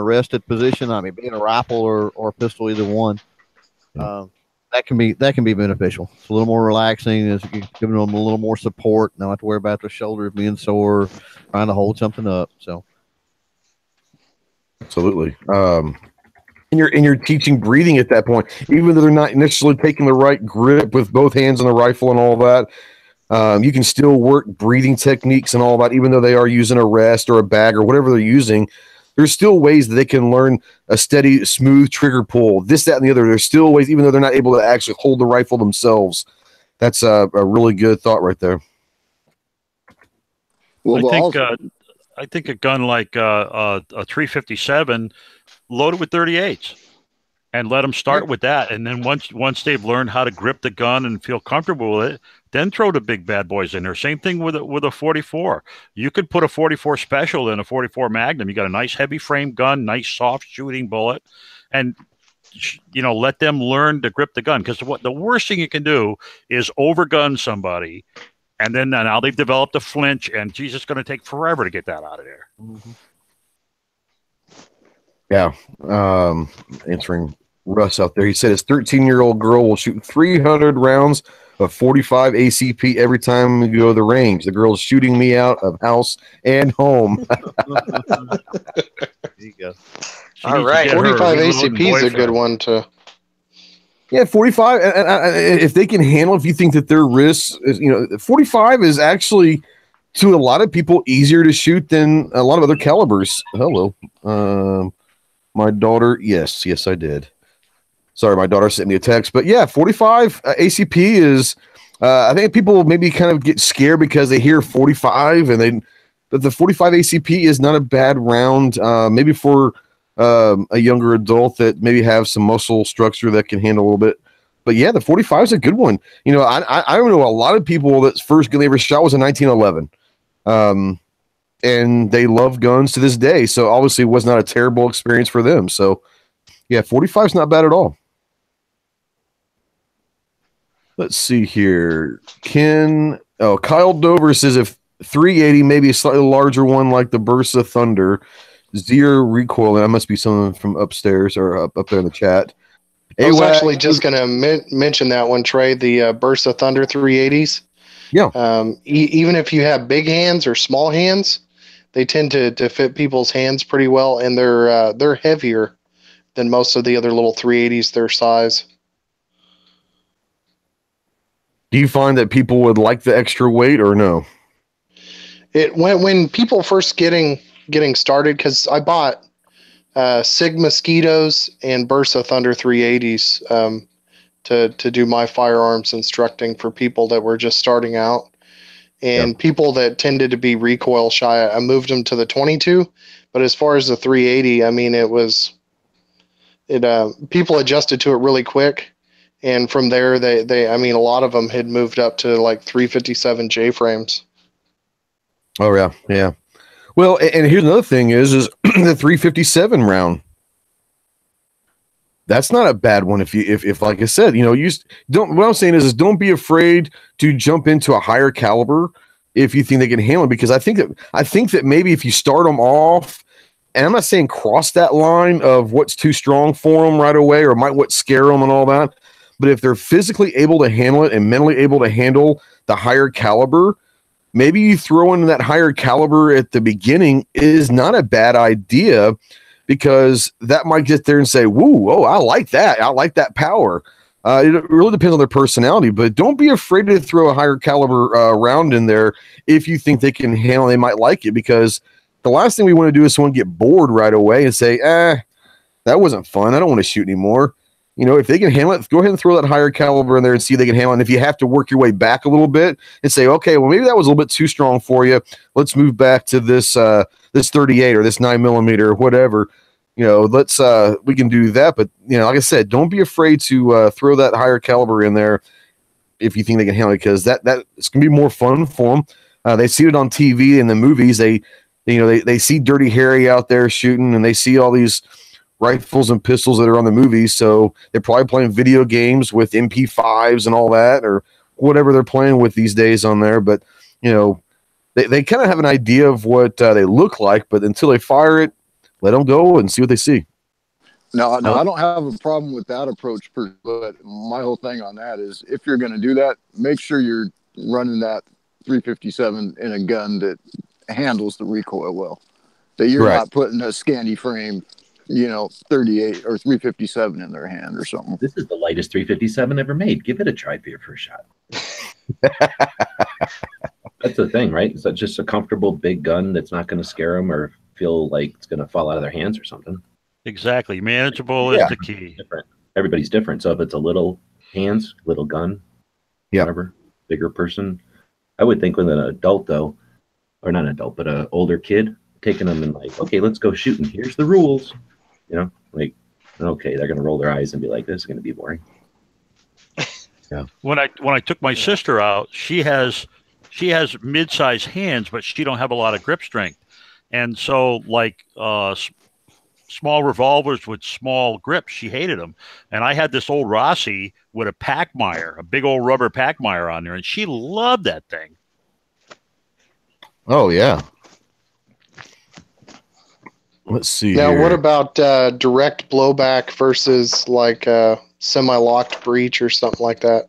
rested position, I mean, being a rifle or pistol, either one, that can be beneficial. It's a little more relaxing. It's giving them a little more support. Not have to worry about their shoulders being sore, trying to hold something up. So, absolutely. And you're teaching breathing at that point, even though they're not necessarily taking the right grip with both hands on the rifle and all that. You can still work breathing techniques and all that, even though they are using a rest or a bag or whatever they're using. There's still ways that they can learn a steady, smooth trigger pull, this, that, and the other. There's still ways, even though they're not able to actually hold the rifle themselves. That's a really good thought right there. Well, I think a gun like a 357 loaded with 38s and let them start with that. And then once they've learned how to grip the gun and feel comfortable with it, then throw the big bad boys in there. Same thing with a 44. You could put a 44 special in a 44 Magnum. You got a nice heavy frame gun, nice soft shooting bullet, and let them learn to grip the gun. Because the worst thing you can do is overgun somebody, and then now they've developed a flinch, and geez, it's going to take forever to get that out of there. Mm-hmm. Yeah. Answering Russ out there, he said his 13-year-old girl will shoot 300 rounds of 45 ACP every time we go to the range. The girl's shooting me out of house and home. There you go. All right. 45 ACP is a good one to. Yeah, 45. And if they can handle, if you think that their wrists, 45 is actually, to a lot of people, easier to shoot than a lot of other calibers. Hello. My daughter. Yes, I did. Sorry, my daughter sent me a text. But yeah, 45 ACP is, I think people maybe kind of get scared because they hear 45 but the 45 ACP is not a bad round. Maybe for a younger adult that maybe have some muscle structure that can handle a little bit. But yeah, the 45 is a good one. I don't know a lot of people that's first gun they ever shot was in 1911. And they love guns to this day. So obviously it was not a terrible experience for them. So yeah, 45 is not bad at all. Let's see here. Kyle Dover says if 380, maybe a slightly larger one like the Bursa Thunder, zero recoil. That must be someone from upstairs or up there in the chat. I was actually just going to mention that one, Trey, the Bursa Thunder 380s. Yeah. Even if you have big hands or small hands, they tend to fit people's hands pretty well, and they're heavier than most of the other little 380s their size. Do you find that people would like the extra weight or no? When people first getting started, because I bought Sig Mosquitoes and Bursa Thunder 380s to do my firearms instructing for people that were just starting out, and people that tended to be recoil shy, I moved them to the 22. But as far as the 380, I mean, people adjusted to it really quick. And from there, they a lot of them had moved up to like 357 J frames. Oh yeah, yeah. Well, and here's another thing is the 357 round. That's not a bad one if like I said, you don't. What I'm saying is don't be afraid to jump into a higher caliber if you think they can handle it, because I think that maybe if you start them off, and I'm not saying cross that line of what's too strong for them right away or might what scare them and all that, but if they're physically able to handle it and mentally able to handle the higher caliber, maybe you throw in that higher caliber at the beginning is not a bad idea, because that might get there and say, "Woo, oh, I like that. I like that power." It really depends on their personality, but don't be afraid to throw a higher caliber round in there if you think they can handle. They might like it, because the last thing we want to do is someone get bored right away and say, that wasn't fun. I don't want to shoot anymore." If they can handle it, go ahead and throw that higher caliber in there and see if they can handle it. And if you have to work your way back a little bit and say, okay, well, maybe that was a little bit too strong for you. Let's move back to this 38 or this 9mm or whatever. We can do that. But, like I said, don't be afraid to throw that higher caliber in there if you think they can handle it, because it's going to be more fun for them. They see it on TV in the movies. They see Dirty Harry out there shooting, and they see all these rifles and pistols that are on the movies. So they're probably playing video games with MP5s and all that, or whatever they're playing with these days on there. But, they kind of have an idea of what they look like, but until they fire it, let them go and see what they see. No, I don't have a problem with that approach, but my whole thing on that is if you're going to do that, make sure you're running that 357 in a gun that handles the recoil well, that you're not putting a scanty frame 38 or 357 in their hand or something. This is the lightest 357 ever made. Give it a try for your first shot. That's the thing, right? It's just a comfortable big gun that's not going to scare them or feel like it's going to fall out of their hands or something. Exactly. Manageable is the key. Different. Everybody's different. So if it's a little hands, little gun, whatever, bigger person, I would think with an adult though, or not an adult, but an older kid, taking them and like, okay, let's go shooting. Here's the rules. Like, okay, they're going to roll their eyes and be like, this is going to be boring. Yeah. When I took my sister out, she has mid-sized hands, but she don't have a lot of grip strength. And so like small revolvers with small grips, she hated them. And I had this old Rossi with a Packmeyer, a big old rubber Packmeyer on there, and she loved that thing. Oh, yeah. Let's see. Now, here. what about direct blowback versus like semi-locked breech or something like that?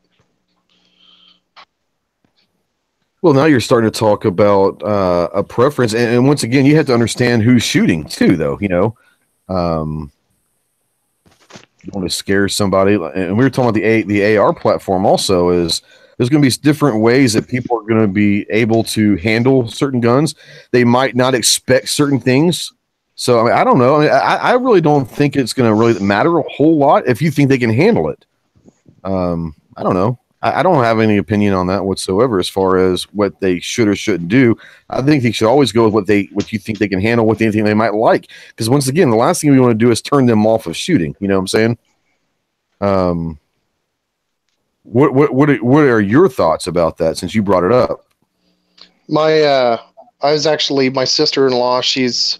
Well, now you're starting to talk about a preference, and once again, you have to understand who's shooting too, though. You don't want to scare somebody. And we were talking about the AR platform. Also, is there's going to be different ways that people are going to be able to handle certain guns. They might not expect certain things. So I don't know. I really don't think it's going to really matter a whole lot if you think they can handle it. I don't know. I don't have any opinion on that whatsoever as far as what they should or shouldn't do. I think they should always go with what you think they can handle, with anything they might like. Because once again, the last thing we want to do is turn them off of shooting. You know what I'm saying? What are your thoughts about that, since you brought it up? My sister-in-law, she's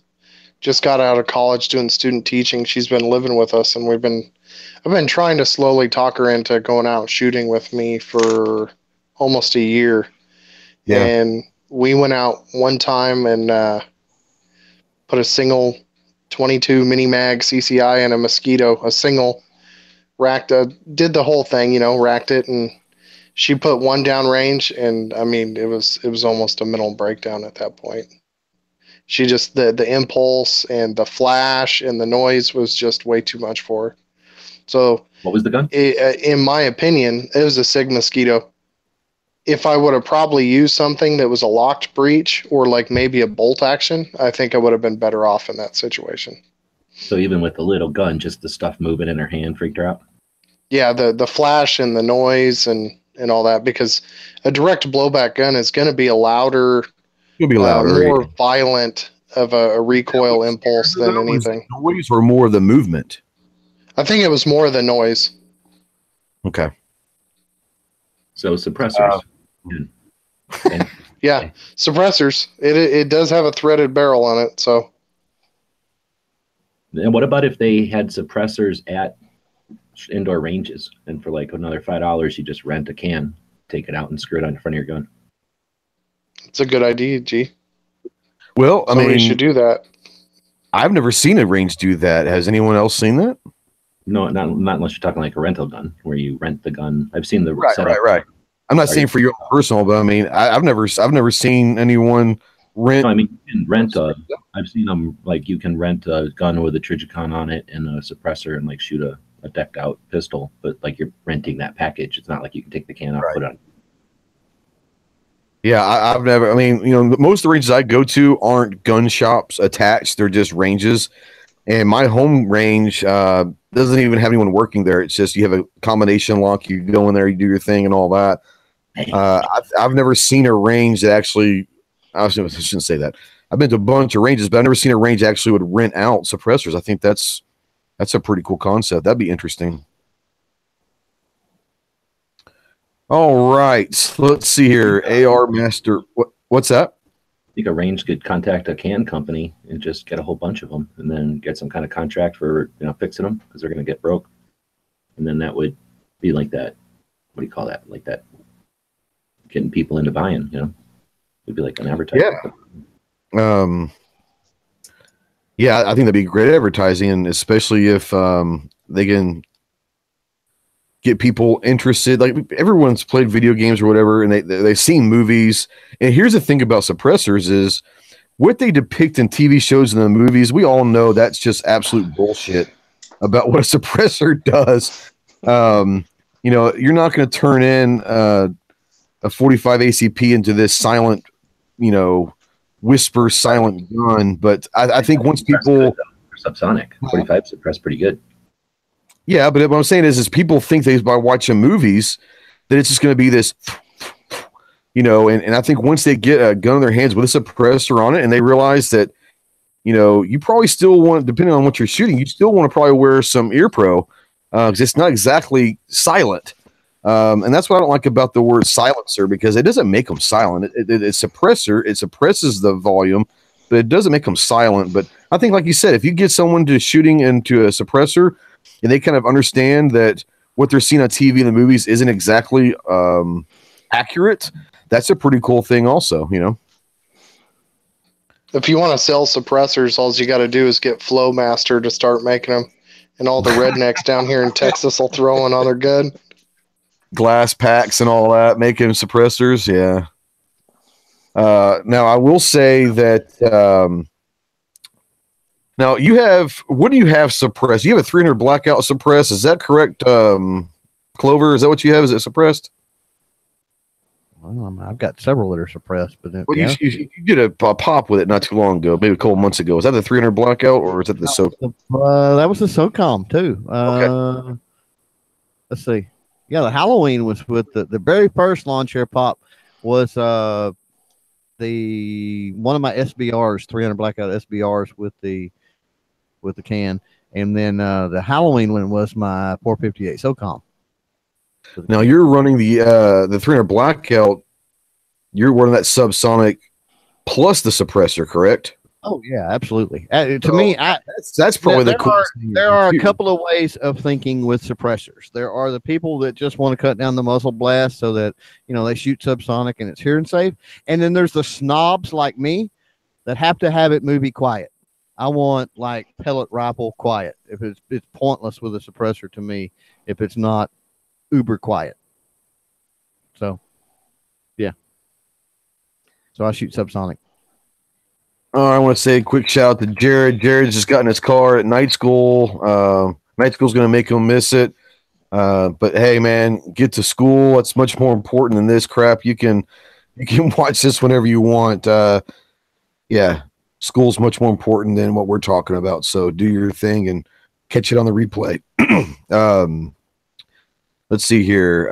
just got out of college doing student teaching. She's been living with us, and I've been trying to slowly talk her into going out shooting with me for almost a year. Yeah. And we went out one time and put a single 22 mini mag CCI in a Mosquito, a single, did the whole thing, racked it, and she put one down range, and I mean, it was almost a mental breakdown at that point. She just, the impulse and the flash and the noise was just way too much for her. So what was the gun? In my opinion, it was a Sig Mosquito. If I would have probably used something that was a locked breech or like maybe a bolt action, I think I would have been better off in that situation. So even with the little gun, just the stuff moving in her hand freaked her out? Yeah, the flash and the noise and all that, because a direct blowback gun is going to be a louder, more violent of a recoil impulse than anything. Noise or more of the movement? I think it was more the noise. Okay. So suppressors. Yeah, suppressors. It does have a threaded barrel on it. So. And what about if they had suppressors at indoor ranges, and for like another $5, you just rent a can, take it out, and screw it on the front of your gun? It's a good idea, G. Well, I Somebody mean, should do that. I've never seen a range do that. Has anyone else seen that? No, not unless you're talking like a rental gun, where you rent the gun. I've seen the Right. I'm not saying for your own personal, but I mean, I've never seen anyone rent. No, I mean, you can rent I've seen them, like, you can rent a gun with a Trigicon on it and a suppressor and like shoot a decked out pistol, but like you're renting that package. It's not like you can take the can off, put it on. Yeah, I've never. I mean, most of the ranges I go to aren't gun shops attached; they're just ranges. And my home range doesn't even have anyone working there. It's just you have a combination lock. You go in there, you do your thing, and all that. I've never seen a range that actually. I shouldn't say that. I've been to a bunch of ranges, but I've never seen a range that actually would rent out suppressors. I think that's a pretty cool concept. That'd be interesting. All right, let's see here. AR Master, what's that? I think a range could contact a can company and just get a whole bunch of them, and then get some kind of contract for fixing them, because they're going to get broke, and then that would be like that. What do you call that? Like that, getting people into buying. It'd be like an advertisement. Yeah. Yeah, I think that'd be great advertising, and especially if they can get people interested. Like, everyone's played video games or whatever, and they've seen movies. And here's the thing about suppressors is what they depict in TV shows and the movies. We all know that's just absolute bullshit about what a suppressor does. You're not going to turn in a 45 ACP into this silent, whisper silent gun. But I think once people subsonic 45 suppress pretty good. Yeah, but what I'm saying is people think by watching movies that it's just going to be this, and I think once they get a gun in their hands with a suppressor on it, and they realize that, you probably still want, depending on what you're shooting, you still want to probably wear some ear pro, because it's not exactly silent. And that's what I don't like about the word silencer, because it doesn't make them silent. It's suppressor. It suppresses the volume, but it doesn't make them silent. But I think, like you said, if you get someone to shooting into a suppressor, and they kind of understand that what they're seeing on TV and the movies isn't exactly accurate, that's a pretty cool thing also, If you want to sell suppressors, all you got to do is get Flowmaster to start making them, and all the rednecks down here in Texas will throw one on their gun. Glass packs and all that, making suppressors, yeah. Now, I will say that... Now, what do you have suppressed? You have a 300 blackout suppressed. Is that correct, Clover? Is that what you have? Is it suppressed? Well, I've got several that are suppressed. But you did a pop with it not too long ago, maybe a couple months ago. Is that the 300 blackout, or is that the SOCOM? That was the SOCOM, too. Okay. Let's see. Yeah, the Halloween was with the very first lawn chair pop was one of my SBRs, 300 blackout SBRs with the can, and then the Halloween one was my 458 SOCOM. Now you're running the 300 blackout. You're running that subsonic plus the suppressor, correct? Oh yeah, absolutely. To me, that's probably the coolest thing. There are a couple of ways of thinking with suppressors. There are the people that just want to cut down the muzzle blast so that they shoot subsonic and it's hearing safe, and then there's the snobs like me that have to have it movie quiet. I want like pellet rifle quiet. If it's pointless with a suppressor to me if it's not uber quiet. So yeah, so I shoot subsonic. I want to say a quick shout out to Jared. Jared's just got in his car at night school. Night school's going to make him miss it. But hey, man, get to school. It's much more important than this crap. You can watch this whenever you want. Yeah, school's much more important than what we're talking about. So do your thing and catch it on the replay. Let's see here.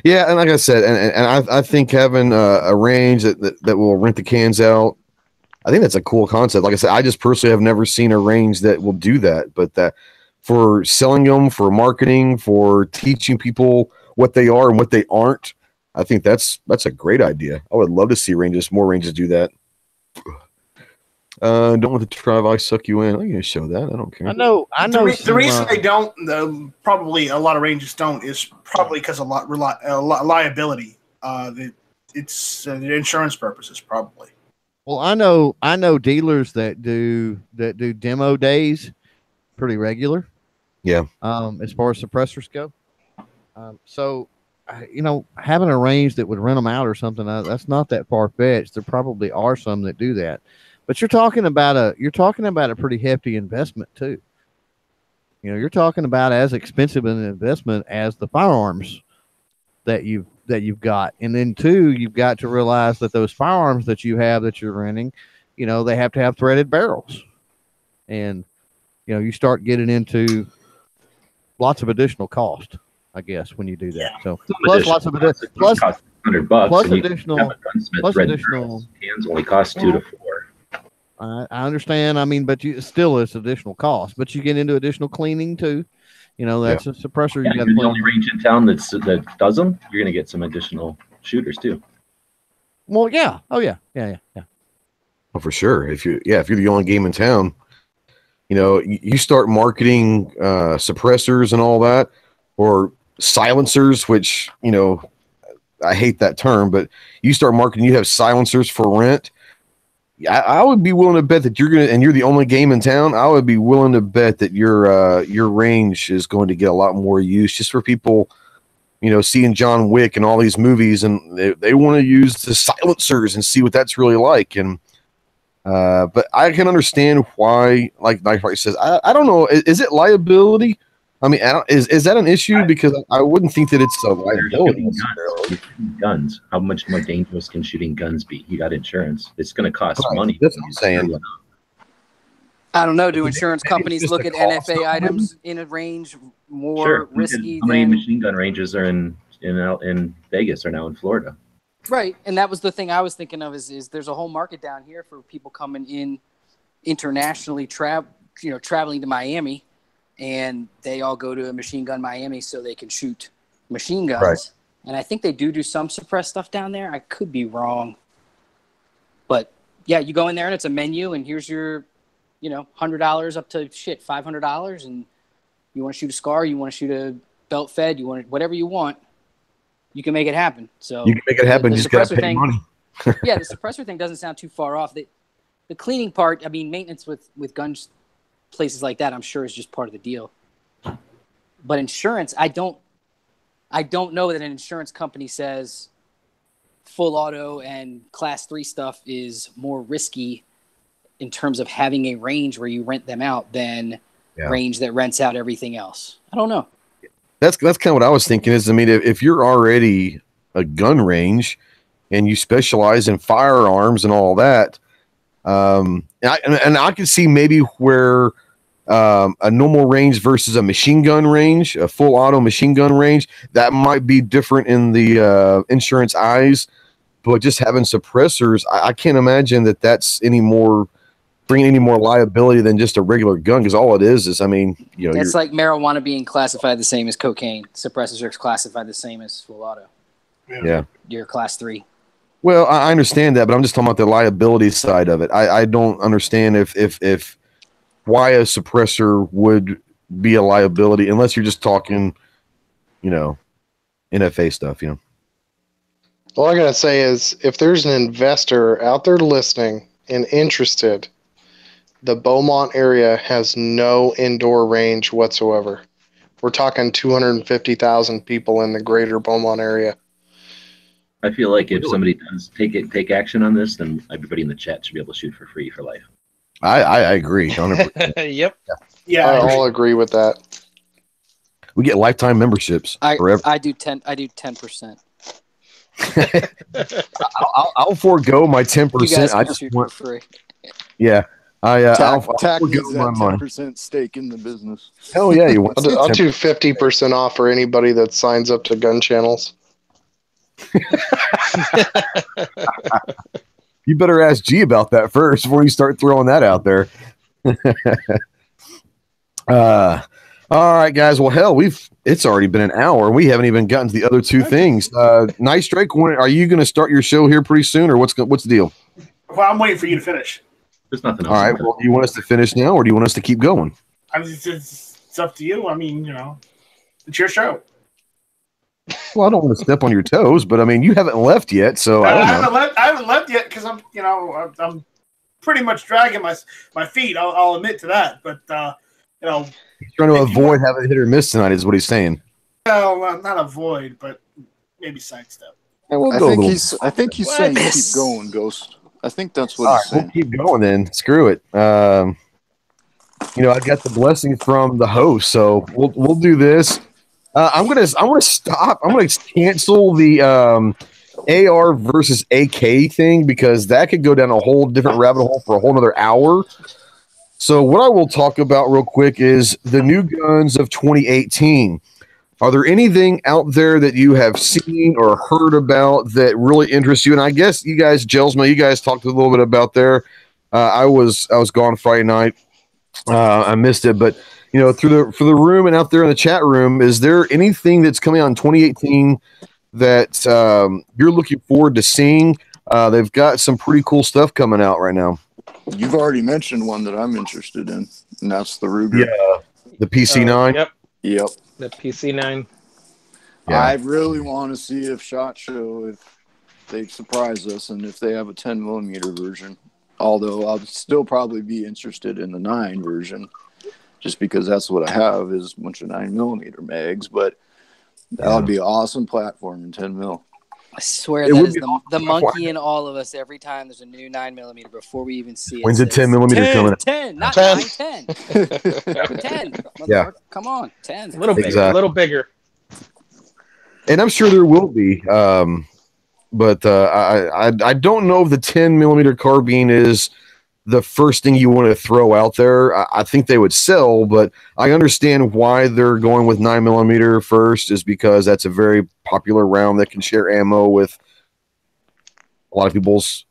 Yeah, and like I said, and I think having a range that will rent the cans out, I think that's a cool concept. Like I said, I just personally have never seen a range that will do that, but that for selling them, for marketing, for teaching people what they are and what they aren't, I think that's a great idea. I would love to see more ranges do that. Don't let the Tri-Vi suck you in. I'm gonna show that. I don't care. I know. The reason they don't, probably a lot of ranges don't, is probably because of liability. It's the insurance purposes, probably. Well, I know dealers that do demo days pretty regular. Yeah. As far as suppressors go. So, having a range that would rent them out or something, that's not that far fetched. There probably are some that do that, but you're talking about a pretty hefty investment too. You're talking about as expensive an investment as the firearms that you've got. And then two, you've got to realize that those firearms that you have that you're renting, they have to have threaded barrels. And, you start getting into lots of additional cost, I guess, when you do that. Yeah. So plus lots of $100 plus and additional cans only cost $2 to $4. I understand. I mean, but still it's additional cost, but you get into additional cleaning too. That's a suppressor. Yeah, you're the only range in town that does them. You're going to get some additional shooters too. Well, yeah. Oh, yeah. Well, for sure. If you're the only game in town, you start marketing suppressors and all that, or silencers, which I hate that term, but you start marketing. You have silencers for rent. I would be willing to bet that you're the only game in town. I would be willing to bet that your range is going to get a lot more use, just for people, seeing John Wick and all these movies, and they want to use the silencers and see what that's really like. And but I can understand why, like Mike says, I don't know, is it liability? I mean, is that an issue? Because I wouldn't think that it's a liability. Guns. How much more dangerous can shooting guns be? You got insurance. It's going to cost Right. money. That's what I'm saying. I don't know. Do insurance companies look at NFA items in a range more risky How many than machine gun ranges are in Vegas or now in Florida? Right, and that was the thing I was thinking of. Is there's a whole market down here for people coming in internationally, traveling to Miami, and they all go to a Machine Gun Miami so they can shoot machine guns. Right. And I think they do some suppressed stuff down there. I could be wrong, but yeah, you go in there and it's a menu, and here's your, $100 up to $500, and you want to shoot a SCAR, you want to shoot a belt fed, you want whatever you want, you can make it happen. So you can make it happen. You just got to pay money. Yeah, the suppressor thing doesn't sound too far off. The cleaning part, I mean, maintenance with guns, places like that, I'm sure is just part of the deal. But insurance, I don't know that an insurance company says full auto and class 3 stuff is more risky in terms of having a range where you rent them out than range that rents out everything else. I don't know. That's kind of what I was thinking. Is, I mean, if you're already a gun range and you specialize in firearms and all that, and I can see maybe where a normal range versus a machine gun range, a full auto machine gun range, that might be different in the insurance eyes. But just having suppressors, I can't imagine that's bringing any more liability than just a regular gun, because all it is I mean, it's like marijuana being classified the same as cocaine. Suppressors are classified the same as full auto. Yeah. You're class 3. Well, I understand that, but I'm just talking about the liability side of it. I don't understand if why a suppressor would be a liability, unless you're just talking, NFA stuff, All I gotta say is, if there's an investor out there listening and interested, the Beaumont area has no indoor range whatsoever. We're talking 250,000 people in the greater Beaumont area. I feel like if somebody does take action on this, then everybody in the chat should be able to shoot for free for life. I agree. 100%. Yep. Yeah, I all agree with that. We get lifetime memberships forever. I do 10%. I'll forego my 10%. You guys I can just shoot want for free. Yeah. I'll Tack forego needs my that money. 10% stake in the business. Hell yeah, you want I'll do 50% off for anybody that signs up to GunChannels. You better ask G about that first before you start throwing that out there. All right, guys. Well, hell, it's already been an hour. We haven't even gotten to the other two things. Nice Drake, are you going to start your show here pretty soon, or what's the deal? Well, I'm waiting for you to finish. There's nothing else. All right. Well, do you want us to finish now, or do you want us to keep going? It's up to you. I mean, it's your show. Well, I don't want to step on your toes, but I mean, you haven't left yet, so I haven't left yet because I'm pretty much dragging my feet. I'll admit to that, but he's trying to avoid having hit or miss tonight, is what he's saying. Well, not avoid, but maybe sidestep. I think he's saying keep going, Ghost. I think that's what he's saying. We'll keep going then. Screw it. I got the blessing from the host, so we'll do this. I'm gonna stop. I'm gonna cancel the AR versus AK thing because that could go down a whole different rabbit hole for a whole another hour. So what I will talk about real quick is the new guns of 2018. Are there anything out there that you have seen or heard about that really interests you? And I guess you guys, Gelsma, you guys talked a little bit about there. I was gone Friday night. I missed it, but for the room and out there in the chat room, is there anything that's coming out in 2018 that you're looking forward to seeing? They've got some pretty cool stuff coming out right now. You've already mentioned one that I'm interested in, and that's the Ruger. Yeah, the PC9. Yep. The PC9. Yeah. I really want to see if SHOT Show, if they surprise us, and if they have a 10mm version. Although I'll still probably be interested in the 9 version, just because that's what I have is a bunch of 9mm mags. But that would be an awesome platform in 10mm. I swear that is the monkey in all of us every time there's a new 9mm before we even see it. When's the 10mm coming? 10, not 9, 10. 10. Yeah. Come on, 10. A little bigger. A little bigger. And I'm sure there will be. But I don't know if the 10mm carbine is the first thing you want to throw out there. I think they would sell, but I understand why they're going with 9mm first is because that's a very popular round that can share ammo with a lot of people's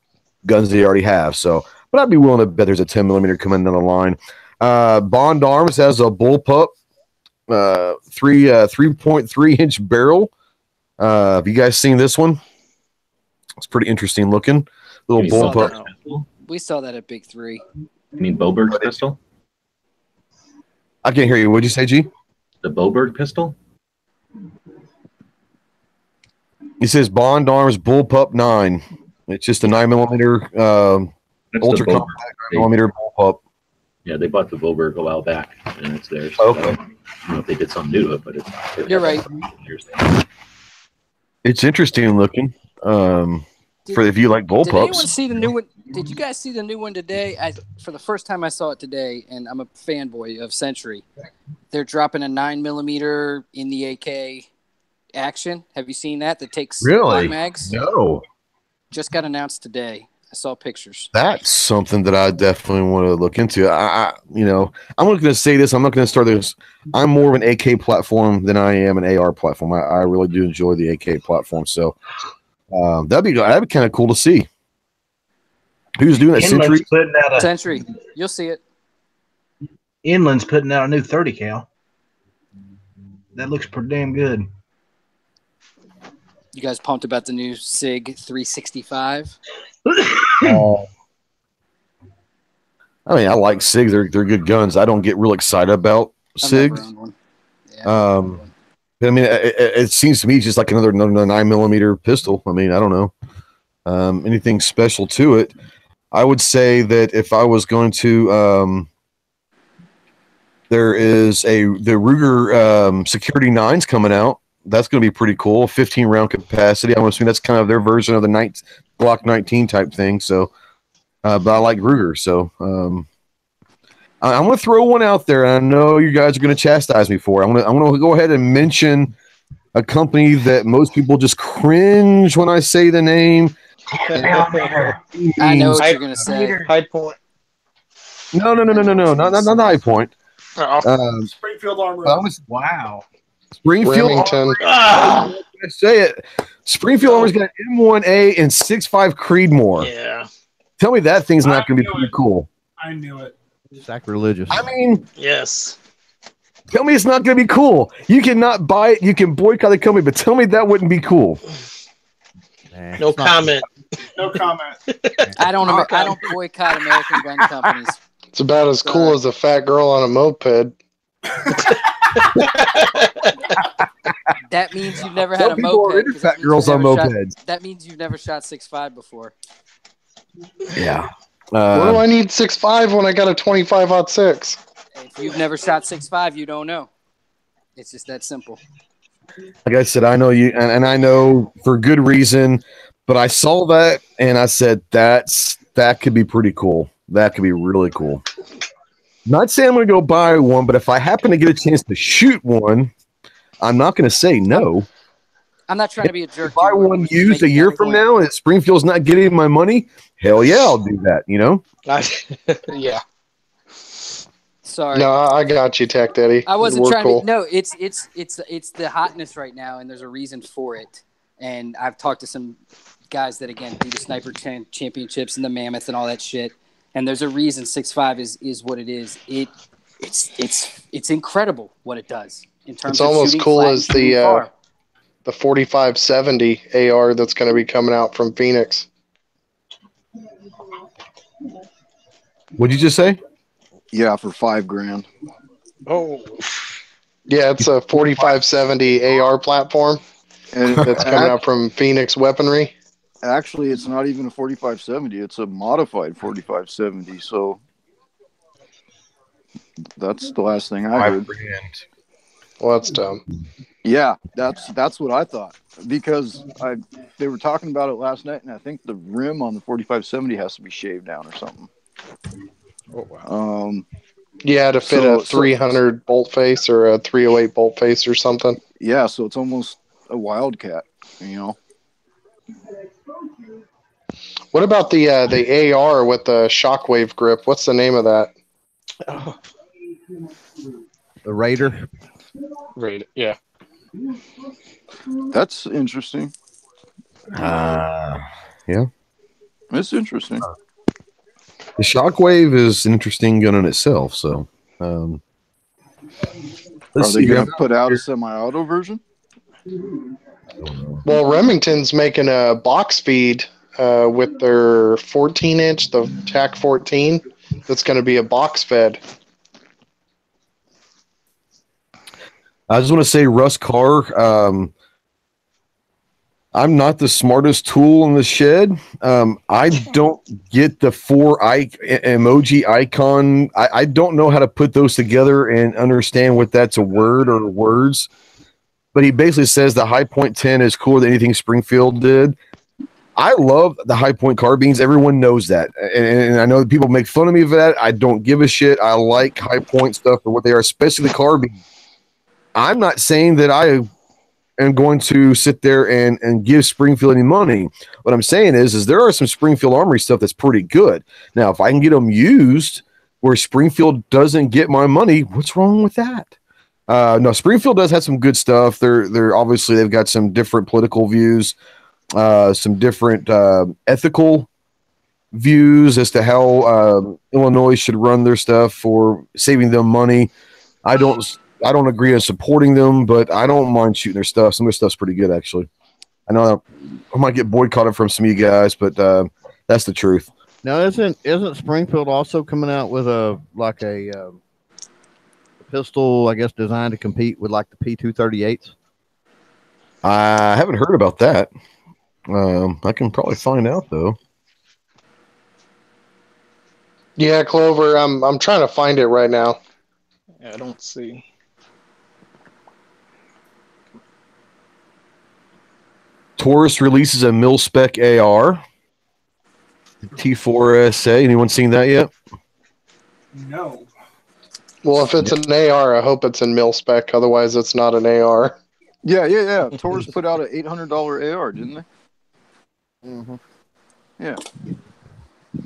guns they already have. So, but I'd be willing to bet there's a 10mm coming down the line. Bond Arms has a bullpup, 3.3-inch barrel. Have you guys seen this one? It's pretty interesting looking. Little bullpup. We saw that at Big 3. You mean Boberg's pistol? I can't hear you. What'd you say, G? The Boberg pistol? He says Bond Arms Bullpup 9. It's just a 9mm ultra compact 9mm bullpup. Yeah, they bought the Boberg a while back, and it's theirs. Okay. I don't know if they did something new to it, but You're right. It's interesting looking. If you like bullpups. Did anyone see the new one? Did you guys see the new one today? For the first time I saw it today, and I'm a fanboy of Century. They're dropping a 9mm in the AK action. Have you seen that? That takes really mags. No. Just got announced today. I saw pictures. That's something that I definitely want to look into. I'm not going to say this. I'm not going to start this. I'm more of an AK platform than I am an AR platform. I really do enjoy the AK platform. So that'd be kind of cool to see. Who's doing that? Century. You'll see it. Inland's putting out a new 30 cal. That looks pretty damn good. You guys pumped about the new SIG 365? I mean, I like SIGs. They're good guns. I don't get real excited about SIGs. I mean, it seems to me just like another 9mm pistol. I mean, I don't know anything special to it. I would say that if I was going to, there is the Ruger Security 9's coming out. That's going to be pretty cool. 15 round capacity. I'm assuming that's kind of their version of the Glock 19 type thing. So, but I like Ruger. So, I'm going to throw one out there, and I know you guys are going to chastise me for it. I'm going to go ahead and mention a company that most people just cringe when I say the name. I know what you're going to say. High Point. No, not the High Point. Springfield Armory. Wow. Springfield Remington. I say it. Springfield Armory's got an M1A and 6.5 Creedmoor. Yeah. Tell me that thing's not going to be pretty cool. I knew it. Sacrilegious. I mean, yes. Tell me it's not going to be cool. You cannot buy it. You can boycott the company, but tell me that wouldn't be cool. No comment. No comment. I don't boycott American gun companies. It's about as cool as a fat girl on a moped. That means you've never had a people are moped. into fat girls on mopeds. That means you've never shot 6.5 before. Yeah. What do I need 6.5 when I got a 25-06? If you've never shot 6.5, you don't know. It's just that simple. Like I said, I know you, and I know for good reason, but I saw that and I said, that could be pretty cool. That could be really cool. Not saying I'm going to go buy one, but if I happen to get a chance to shoot one, I'm not going to say no. I'm not trying to be a jerk. Buy one used a year from now, and Springfield's not getting my money. Hell yeah, I'll do that. You know? Yeah. Sorry. No, I got you, Tech Daddy. I wasn't We're trying cool. to. No, it's the hotness right now, and there's a reason for it. And I've talked to some guys that again do the sniper championships and the mammoth and all that shit. And there's a reason 6.5 is what it is. It's incredible what it does in terms. It's almost of cool as the 4570 AR that's going to be coming out from Phoenix. What'd you just say? Yeah, for $5,000. Oh, yeah, it's a 4570 AR platform And that's coming out from Phoenix Weaponry. Actually, it's not even a 4570. It's a modified 4570. So that's the last thing I heard. Well, that's dumb. Yeah, that's what I thought, because they were talking about it last night, and I think the rim on the 4570 has to be shaved down or something. Oh, wow. Yeah, to fit a 300 bolt face or a 308 bolt face or something. Yeah, so it's almost a Wildcat, you know. What about the AR with the shockwave grip? What's the name of that? The Raider. Raider, yeah. That's interesting. Yeah. It's interesting. The Shockwave is an interesting gun in itself. So, Are they going to put out a semi-auto version? Well, Remington's making a box feed with their 14-inch, the TAC 14. That's going to be a box fed. I just want to say, Russ Carr, I'm not the smartest tool in the shed. I don't get the 4 emoji icon. I don't know how to put those together and understand what that's a word or words. But he basically says the High Point 10 is cooler than anything Springfield did. I love the High Point carbines. Everyone knows that. And I know that people make fun of me for that. I don't give a shit. I like High Point stuff for what they are, especially the carbine. I'm not saying that I am going to sit there and give Springfield any money. What I'm saying is there are some Springfield Armory stuff that's pretty good. Now, if I can get them used where Springfield doesn't get my money, what's wrong with that? No, Springfield does have some good stuff. They're obviously they've got some different political views, some different ethical views as to how Illinois should run their stuff for saving them money. I don't agree on supporting them, but I don't mind shooting their stuff. Some of their stuff's pretty good, actually. I know I might get boycotted from some of you guys, but that's the truth. Now, isn't Springfield also coming out with a pistol, I guess, designed to compete with like the P238s? I haven't heard about that. I can probably find out though. Yeah, Clover, I'm trying to find it right now. Yeah, I don't see. Taurus releases a mil-spec AR. T4SA. Anyone seen that yet? No. Well, if it's an AR, I hope it's in mil spec. Otherwise, it's not an AR. Yeah. Taurus put out an $800 AR, didn't they? Mm-hmm. Yeah.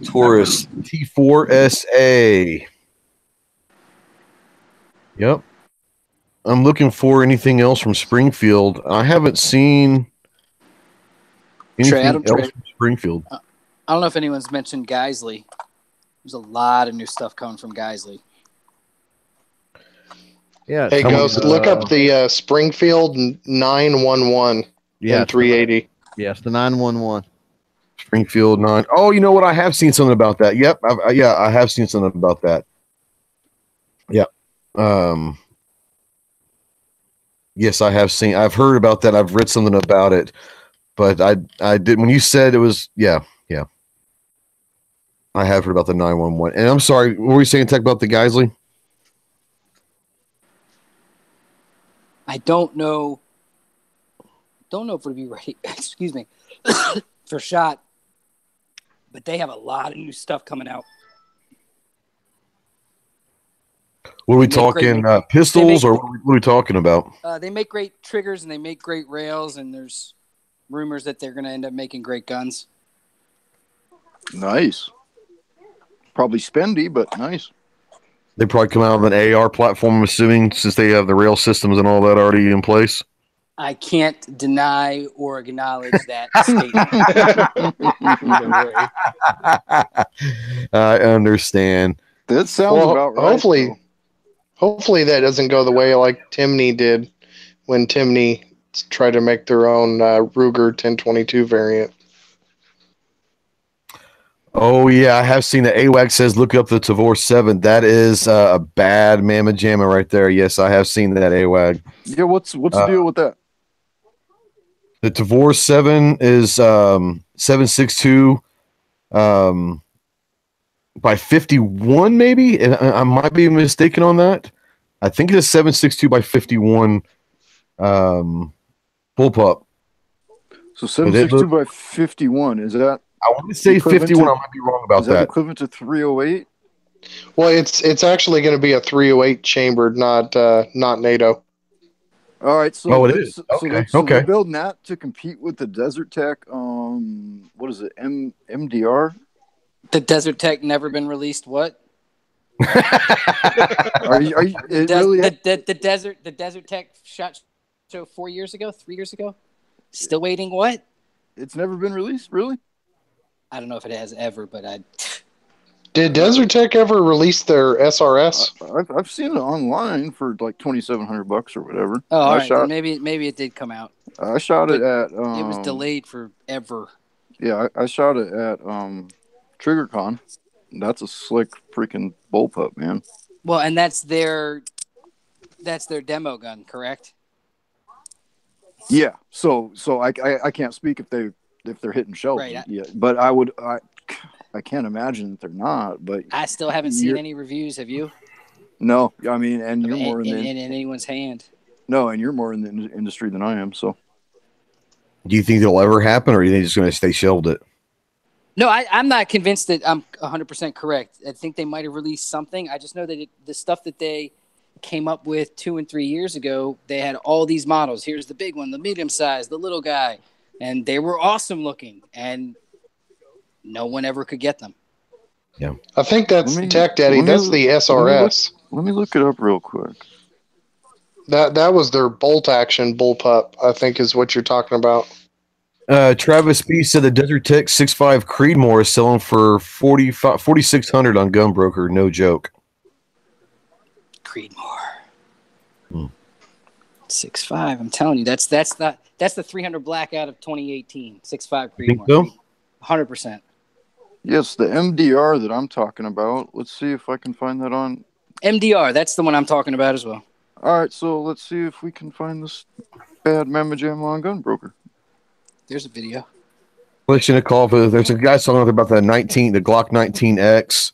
Taurus T4SA. Yep. I'm looking for anything else from Springfield. I haven't seen anything else from Springfield. I don't know if anyone's mentioned Geisley. There's a lot of new stuff coming from Geisley. Yeah. Hey, Ghost, look up the Springfield 911 Yeah, and 380. Yes, the 911. Springfield 9. Oh, you know what? I have seen something about that. Yep. I have seen something about that. Yep. Yes, I have seen. I've heard about that. I've read something about it, but I did when you said it was. Yeah. I have heard about the 911. And I'm sorry, what were you saying, Tech, about the Geisley? I don't know. Don't know if it'll be ready. Excuse me. For shot, but they have a lot of new stuff coming out. What are we talking? Pistols, or what are we talking about? They make great triggers and they make great rails, and there's rumors that they're going to end up making great guns. Nice. Probably spendy, but nice. They probably come out of an AR platform, I'm assuming, since they have the rail systems and all that already in place. I can't deny or acknowledge that statement. I understand. That sounds about right. Hopefully that doesn't go the way like Timney did when Timney tried to make their own Ruger 1022 variant. Oh, yeah, I have seen the AWAC says look up the Tavor 7. That is a bad mamma jamma right there. Yes, I have seen that AWAC. Yeah, what's the deal with that? The Tavor 7 is 7.62 by 51, maybe? And I might be mistaken on that. I think it's a 7.62 by 51 bullpup. So 7.62 by 51, is that? I want to say 51. I might be wrong about that. Is that equivalent to 308? Well, it's actually going to be a 308 chambered, not NATO. All right, so it is. Okay. They're building that to compete with the Desert Tech. What is it? MDR. The Desert Tech never been released. What? Are you really? The Desert Tech shot show 3 years ago. Still waiting. What? It's never been released, really? I don't know if it has ever, but Did Desert Tech ever release their SRS? I've seen it online for like $2,700 or whatever. Oh, all right. Then maybe it did come out. I shot it at. It was delayed forever. Yeah, I shot it at TriggerCon. That's a slick freaking bullpup, man. Well, and that's their demo gun, correct? Yeah. So I can't speak if they're hitting shells right. yet, but I can't imagine that they're not. But I still haven't seen any reviews. Have you? No, I mean, and you're more in anyone's hand. No, and you're more in the industry than I am. So, do you think it'll ever happen, or are you just going to stay shelved it? No, I'm not convinced that I'm 100% correct. I think they might have released something. I just know that the stuff that they came up with 2 and 3 years ago, they had all these models. Here's the big one, the medium size, the little guy, and they were awesome looking, and no one ever could get them. Yeah, I think that's Tech Daddy. That's the SRS. Let me look it up real quick. That was their bolt action bullpup, I think, is what you're talking about. Travis B said the Desert Tech 6.5 Creedmoor is selling for $4,600 on Gunbroker. No joke. Creedmoor. 6.5. I'm telling you, that's the 300 black out of 2018. 6.5 Creedmoor. So? 100%. Yes, the MDR that I'm talking about. Let's see if I can find that on MDR. That's the one I'm talking about as well. All right, so let's see if we can find this bad Mamma Jam on Gunbroker. There's a video. There's a guy talking about the Glock 19X,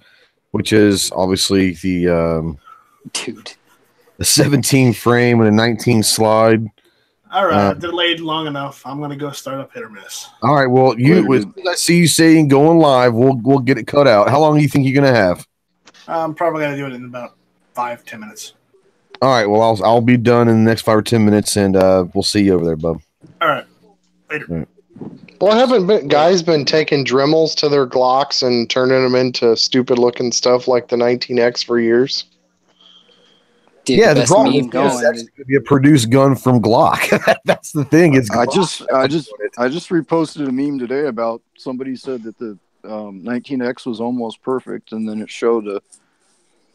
which is obviously the the 17 frame and a 19 slide. All right, delayed long enough. I'm gonna go start up hit or miss. All right, well, I see you saying going live. We'll get it cut out. How long do you think you're gonna have? I'm probably gonna do it in about 5-10 minutes. All right, well, I'll be done in the next 5 or 10 minutes, and we'll see you over there, bub. All right, later. All right. Well, haven't guys been taking Dremels to their Glocks and turning them into stupid looking stuff like the 19X for years? Dude, yeah, the problem is it's actually going to be a produced gun from Glock. That's the thing. It's I just reposted a meme today about somebody said that the 19X was almost perfect, and then it showed a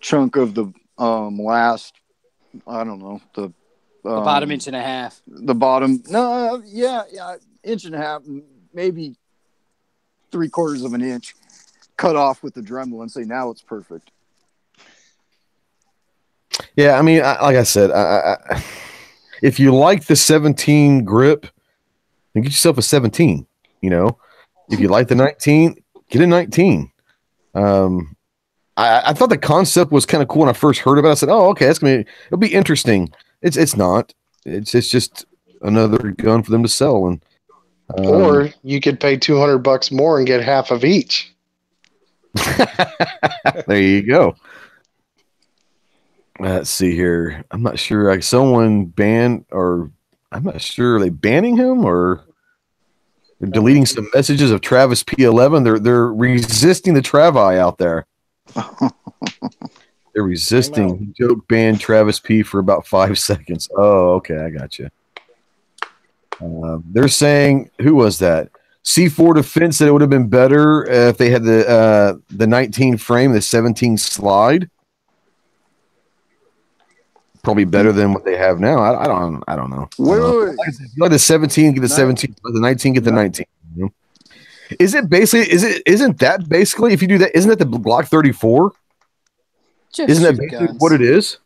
chunk of the last I don't know, The bottom inch and a half. The bottom, no, yeah, inch and a half, maybe 3/4 of an inch, cut off with the Dremel and say now it's perfect. Yeah, I mean, like I said, if you like the 17 grip, then get yourself a 17. You know, if you like the 19, get a 19. I thought the concept was kind of cool when I first heard about it. I said, "Oh, okay, it'll be interesting." It's not. It's just another gun for them to sell, and or you could pay $200 more and get half of each. there you go. Let's see here. I'm not sure. Like someone banned, or I'm not sure. Are they banning him or they're deleting some messages of Travis P11? They're resisting the Travi out there. They're resisting. Joke banned Travis P for about 5 seconds. Oh, okay, I got you. They're saying, who was that? C4 Defense said it would have been better if they had the 19 frame, the 17 slide. Probably better than what they have now. I don't know. Wait. If you like the 17, get the 17. The 19, get the 19. You know? Isn't that basically, if you do that, isn't that the Glock 34? Isn't that basically what it is?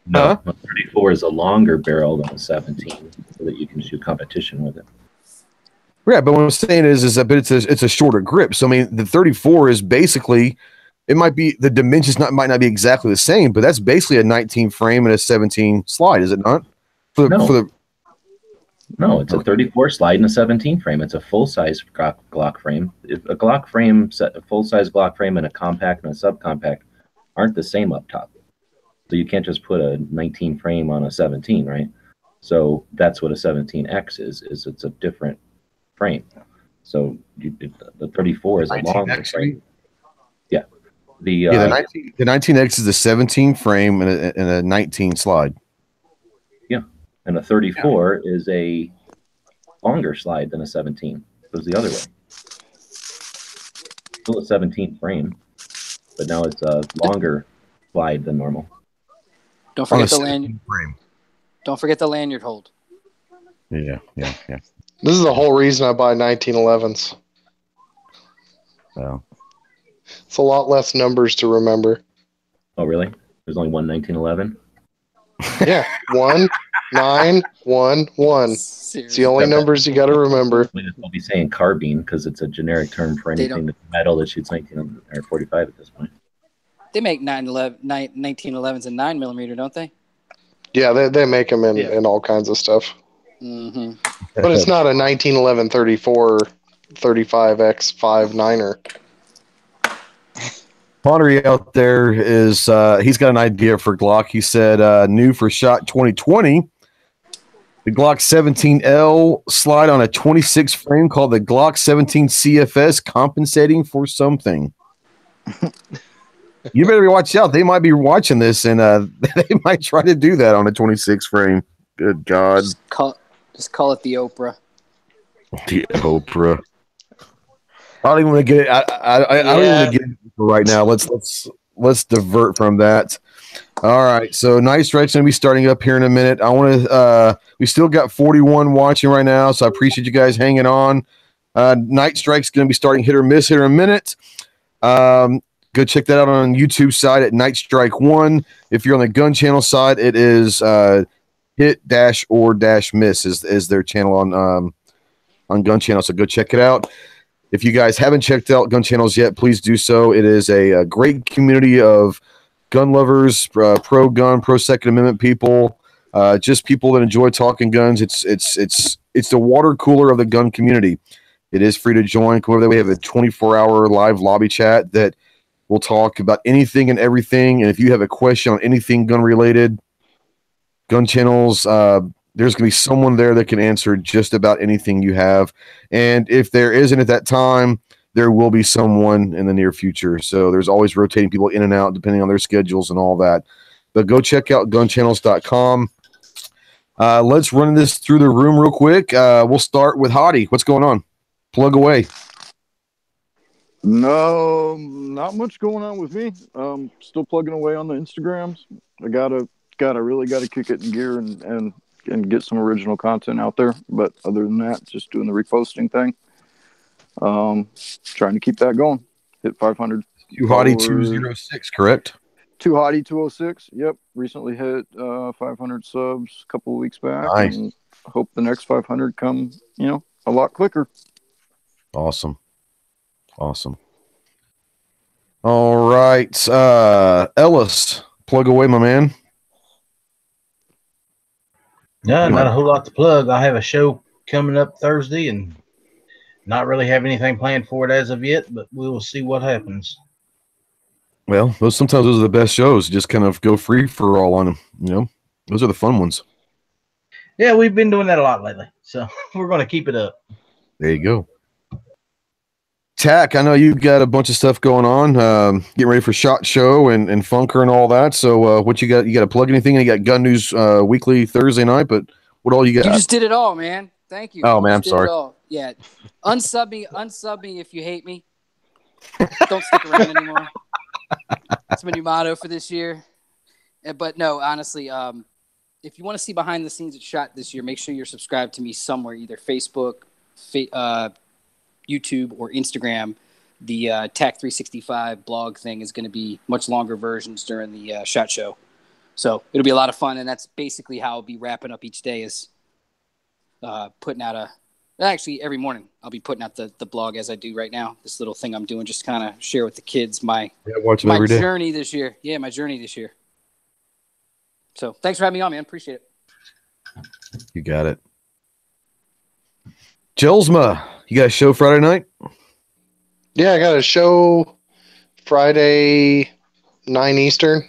No, 34 is a longer barrel than a 17, so that you can shoot competition with it. Yeah, but what I'm saying is that, but it's a shorter grip. So I mean, the 34 is basically, it might be the dimensions might not be exactly the same, but that's basically a 19 frame and a 17 slide, is it not? No, it's a 34 slide and a 17 frame. It's a full-size Glock frame. If a Glock frame, a full-size Glock frame and a compact and a subcompact aren't the same up top. So you can't just put a 19 frame on a 17, right? So that's what a 17X is it's a different frame. So the 34 is a longer frame. Yeah. The 19X is a 17 frame and a 19 slide. Yeah. And a 34 is a longer slide than a 17. It goes the other way. Still a 17 frame, but now it's a longer slide than normal. Don't forget the lanyard. Don't forget the lanyard hold. Yeah. This is the whole reason I buy 1911s. Wow. It's a lot less numbers to remember. Oh, really? There's only one 1911? Yeah, 1, 9, 1, 1. It's the only numbers you got to remember. I'll be saying carbine because it's a generic term for anything that's metal that shoots 19 or 45 at this point. They make 1911s in 9mm, don't they? Yeah, they make them in all kinds of stuff. Mm-hmm. But it's not a 1911 34 35x5 9er. Pottery out there is he's got an idea for Glock. He said new for shot 2020. The Glock 17L slide on a 26 frame called the Glock 17 CFS, compensating for something. You better watch out. They might be watching this, and they might try to do that on a 26 frame. Good God! Just call it the Oprah. The Oprah. I don't even want to get it. I don't even want to get it right now. Let's divert from that. All right. So Night Strike's gonna be starting up here in a minute. I want to. We still got 41 watching right now, so I appreciate you guys hanging on. Night Strike's gonna be starting hit or miss here in a minute. Go check that out on YouTube side at Night Strike 1. If you're on the Gun Channel side, it is hit-or-miss is their channel on Gun Channel. So go check it out. If you guys haven't checked out Gun Channels yet, please do so. It is a great community of gun lovers, pro-gun, pro-Second Amendment people, just people that enjoy talking guns. It's the water cooler of the gun community. It is free to join. Come over there. We have a 24-hour live lobby chat that we'll talk about anything and everything. And if you have a question on anything gun-related, Gun Channels, there's going to be someone there that can answer just about anything you have. And if there isn't at that time, there will be someone in the near future. So there's always rotating people in and out depending on their schedules and all that. But go check out gunchannels.com. Let's run this through the room real quick. We'll start with Hottie. What's going on? Plug away. No, not much going on with me. Still plugging away on the Instagrams. I got a Scott, I really got to kick it in gear and get some original content out there. But other than that, just doing the reposting thing. Trying to keep that going. Hit 500. Too Hottie 206, correct? Too Hottie 206. Yep. Recently hit 500 subs a couple of weeks back. Nice. And hope the next 500 come, a lot quicker. Awesome. All right. Ellis, plug away, my man. No, not a whole lot to plug. I have a show coming up Thursday and not really have anything planned for it as of yet, but we will see what happens. Well, sometimes those are the best shows. Just kind of go free for all on them. Those are the fun ones. Yeah, we've been doing that a lot lately, so we're going to keep it up. There you go. Tack, I know you've got a bunch of stuff going on. Getting ready for SHOT Show and Funker and all that. So what you got? You got to plug anything? You got Gun News weekly Thursday night, but what all you got? You just did it all, man. Thank you. Oh, man, I'm sorry. Yeah. Unsub me if you hate me. Don't stick around anymore. That's my new motto for this year. But no, honestly, if you want to see behind the scenes at SHOT this year, make sure you're subscribed to me somewhere, either Facebook, YouTube, or Instagram. The TAC 365 blog thing is going to be much longer versions during the SHOT Show. So it'll be a lot of fun, and that's basically how I'll be wrapping up each day is putting out actually every morning I'll be putting out the blog as I do right now. This little thing I'm doing, just kind of share with the kids my journey this year. Yeah, my journey this year. So thanks for having me on, man. Appreciate it. You got it. Jelsma, you got a show Friday night? Yeah, I got a show Friday 9 Eastern.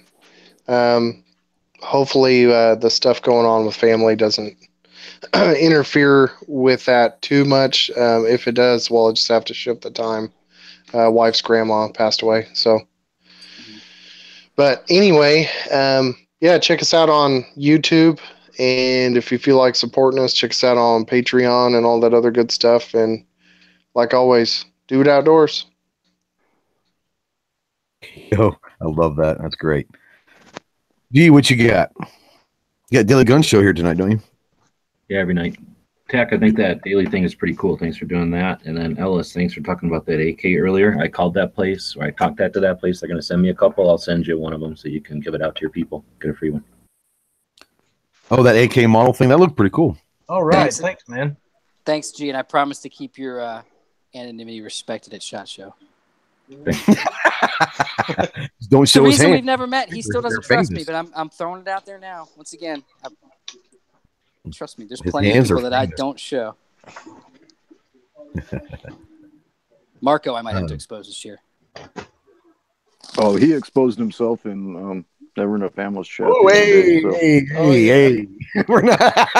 Hopefully the stuff going on with family doesn't interfere with that too much. If it does, well, I'll just have to shift the time. Wife's grandma passed away. So, but anyway, yeah, check us out on YouTube. And if you feel like supporting us, check us out on Patreon and all that other good stuff. And like always, do it outdoors. Oh, I love that. That's great. G, what you got? You got Daily Gun Show here tonight, don't you? Yeah, every night. Tech, I think that daily thing is pretty cool. Thanks for doing that. And then Ellis, thanks for talking about that AK earlier. I called that place, or I talked that to that place. They're going to send me a couple. I'll send you one of them so you can give it out to your people. Get a free one. Oh, that AK model thing, that looked pretty cool. All right. Thanks, man. Thanks, G, and I promise to keep your anonymity respected at SHOT Show. Don't show his hand. We've never met. He still doesn't trust me, but I'm throwing it out there now. Once again, trust me. There's plenty of people that I don't show. Marco, I might have to expose this year. Oh, he exposed himself in Never Enough Ammo's chat. Oh, hey. We're not.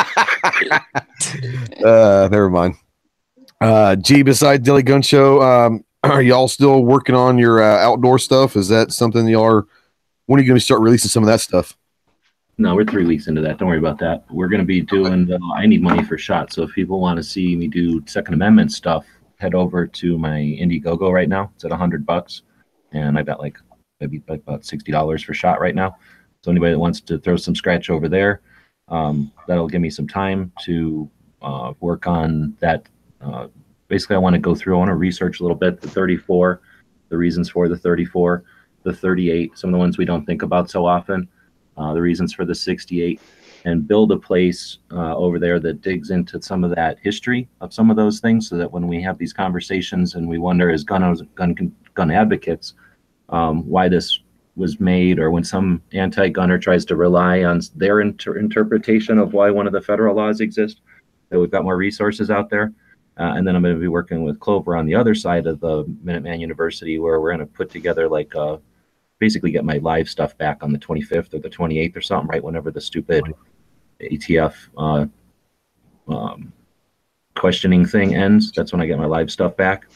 Never mind. G, besides Daily Gun Show, are y'all still working on your outdoor stuff? Is that something y'all are? When are you going to start releasing some of that stuff? No, we're 3 weeks into that. Don't worry about that. We're going to be doing I need money for SHOT. So if people want to see me do Second Amendment stuff, head over to my Indiegogo right now. It's at $100. And I got maybe about $60 for SHOT right now. So anybody that wants to throw some scratch over there, that'll give me some time to work on that. Basically, I want to research a little bit the 34, the reasons for the 34, the 38, some of the ones we don't think about so often, the reasons for the 68, and build a place over there that digs into some of that history of some of those things so that when we have these conversations and we wonder as gun advocates why this was made, or when some anti-gunner tries to rely on their interpretation of why one of the federal laws exists, that we've got more resources out there. And then I'm going to be working with Clover on the other side of the Minuteman University, where we're going to put together basically get my live stuff back on the 25th or the 28th or something, right whenever the stupid ATF questioning thing ends. That's when I get my live stuff back.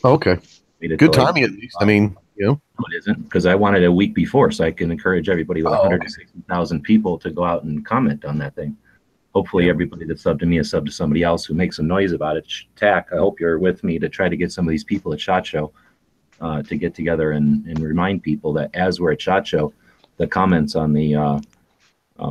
Okay. Good timing at least. I mean, No, it isn't, because I wanted a week before so I can encourage everybody with 160,000 people to go out and comment on that thing. Hopefully everybody that subbed to me has subbed to somebody else who makes some noise about it. Tack, I hope you're with me to try to get some of these people at SHOT Show to get together and remind people that as we're at SHOT Show, the comments on the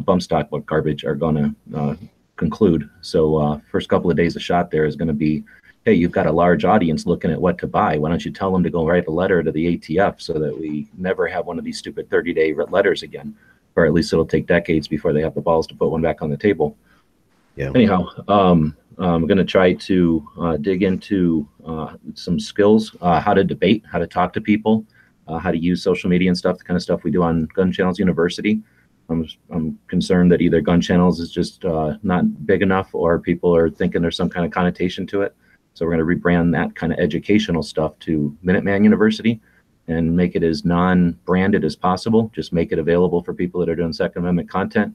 bump stock garbage are going to conclude. So first couple of days of shot there is going to be, hey, you've got a large audience looking at what to buy. Why don't you tell them to go write a letter to the ATF so that we never have one of these stupid 30-day letters again, or at least it'll take decades before they have the balls to put one back on the table. Yeah. Anyhow, I'm going to try to dig into some skills, how to debate, how to talk to people, how to use social media and stuff, the kind of stuff we do on GunChannels University. I'm concerned that either GunChannels is just not big enough, or people are thinking there's some kind of connotation to it. So we're going to rebrand that kind of educational stuff to Minuteman University and make it as non-branded as possible. Just make it available for people that are doing Second Amendment content,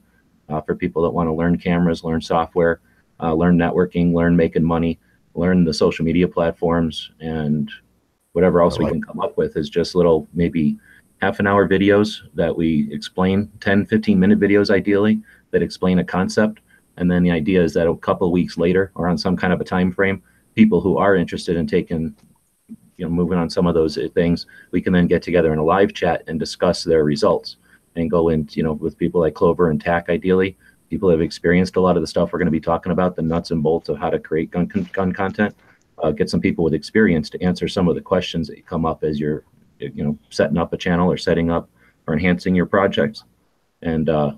for people that want to learn cameras, learn software, learn networking, learn making money, learn the social media platforms, and whatever else we can come up with is just little, maybe half-an-hour videos that we explain, 10, 15-minute videos ideally, that explain a concept. And then the idea is that a couple of weeks later, or on some kind of a time frame, people who are interested in taking, moving on some of those things, we can then get together in a live chat and discuss their results and go into, with people like Clover and TAC, ideally, people who have experienced a lot of the stuff we're going to be talking about, the nuts and bolts of how to create gun content, get some people with experience to answer some of the questions that come up as you're, setting up a channel or setting up or enhancing your projects. And I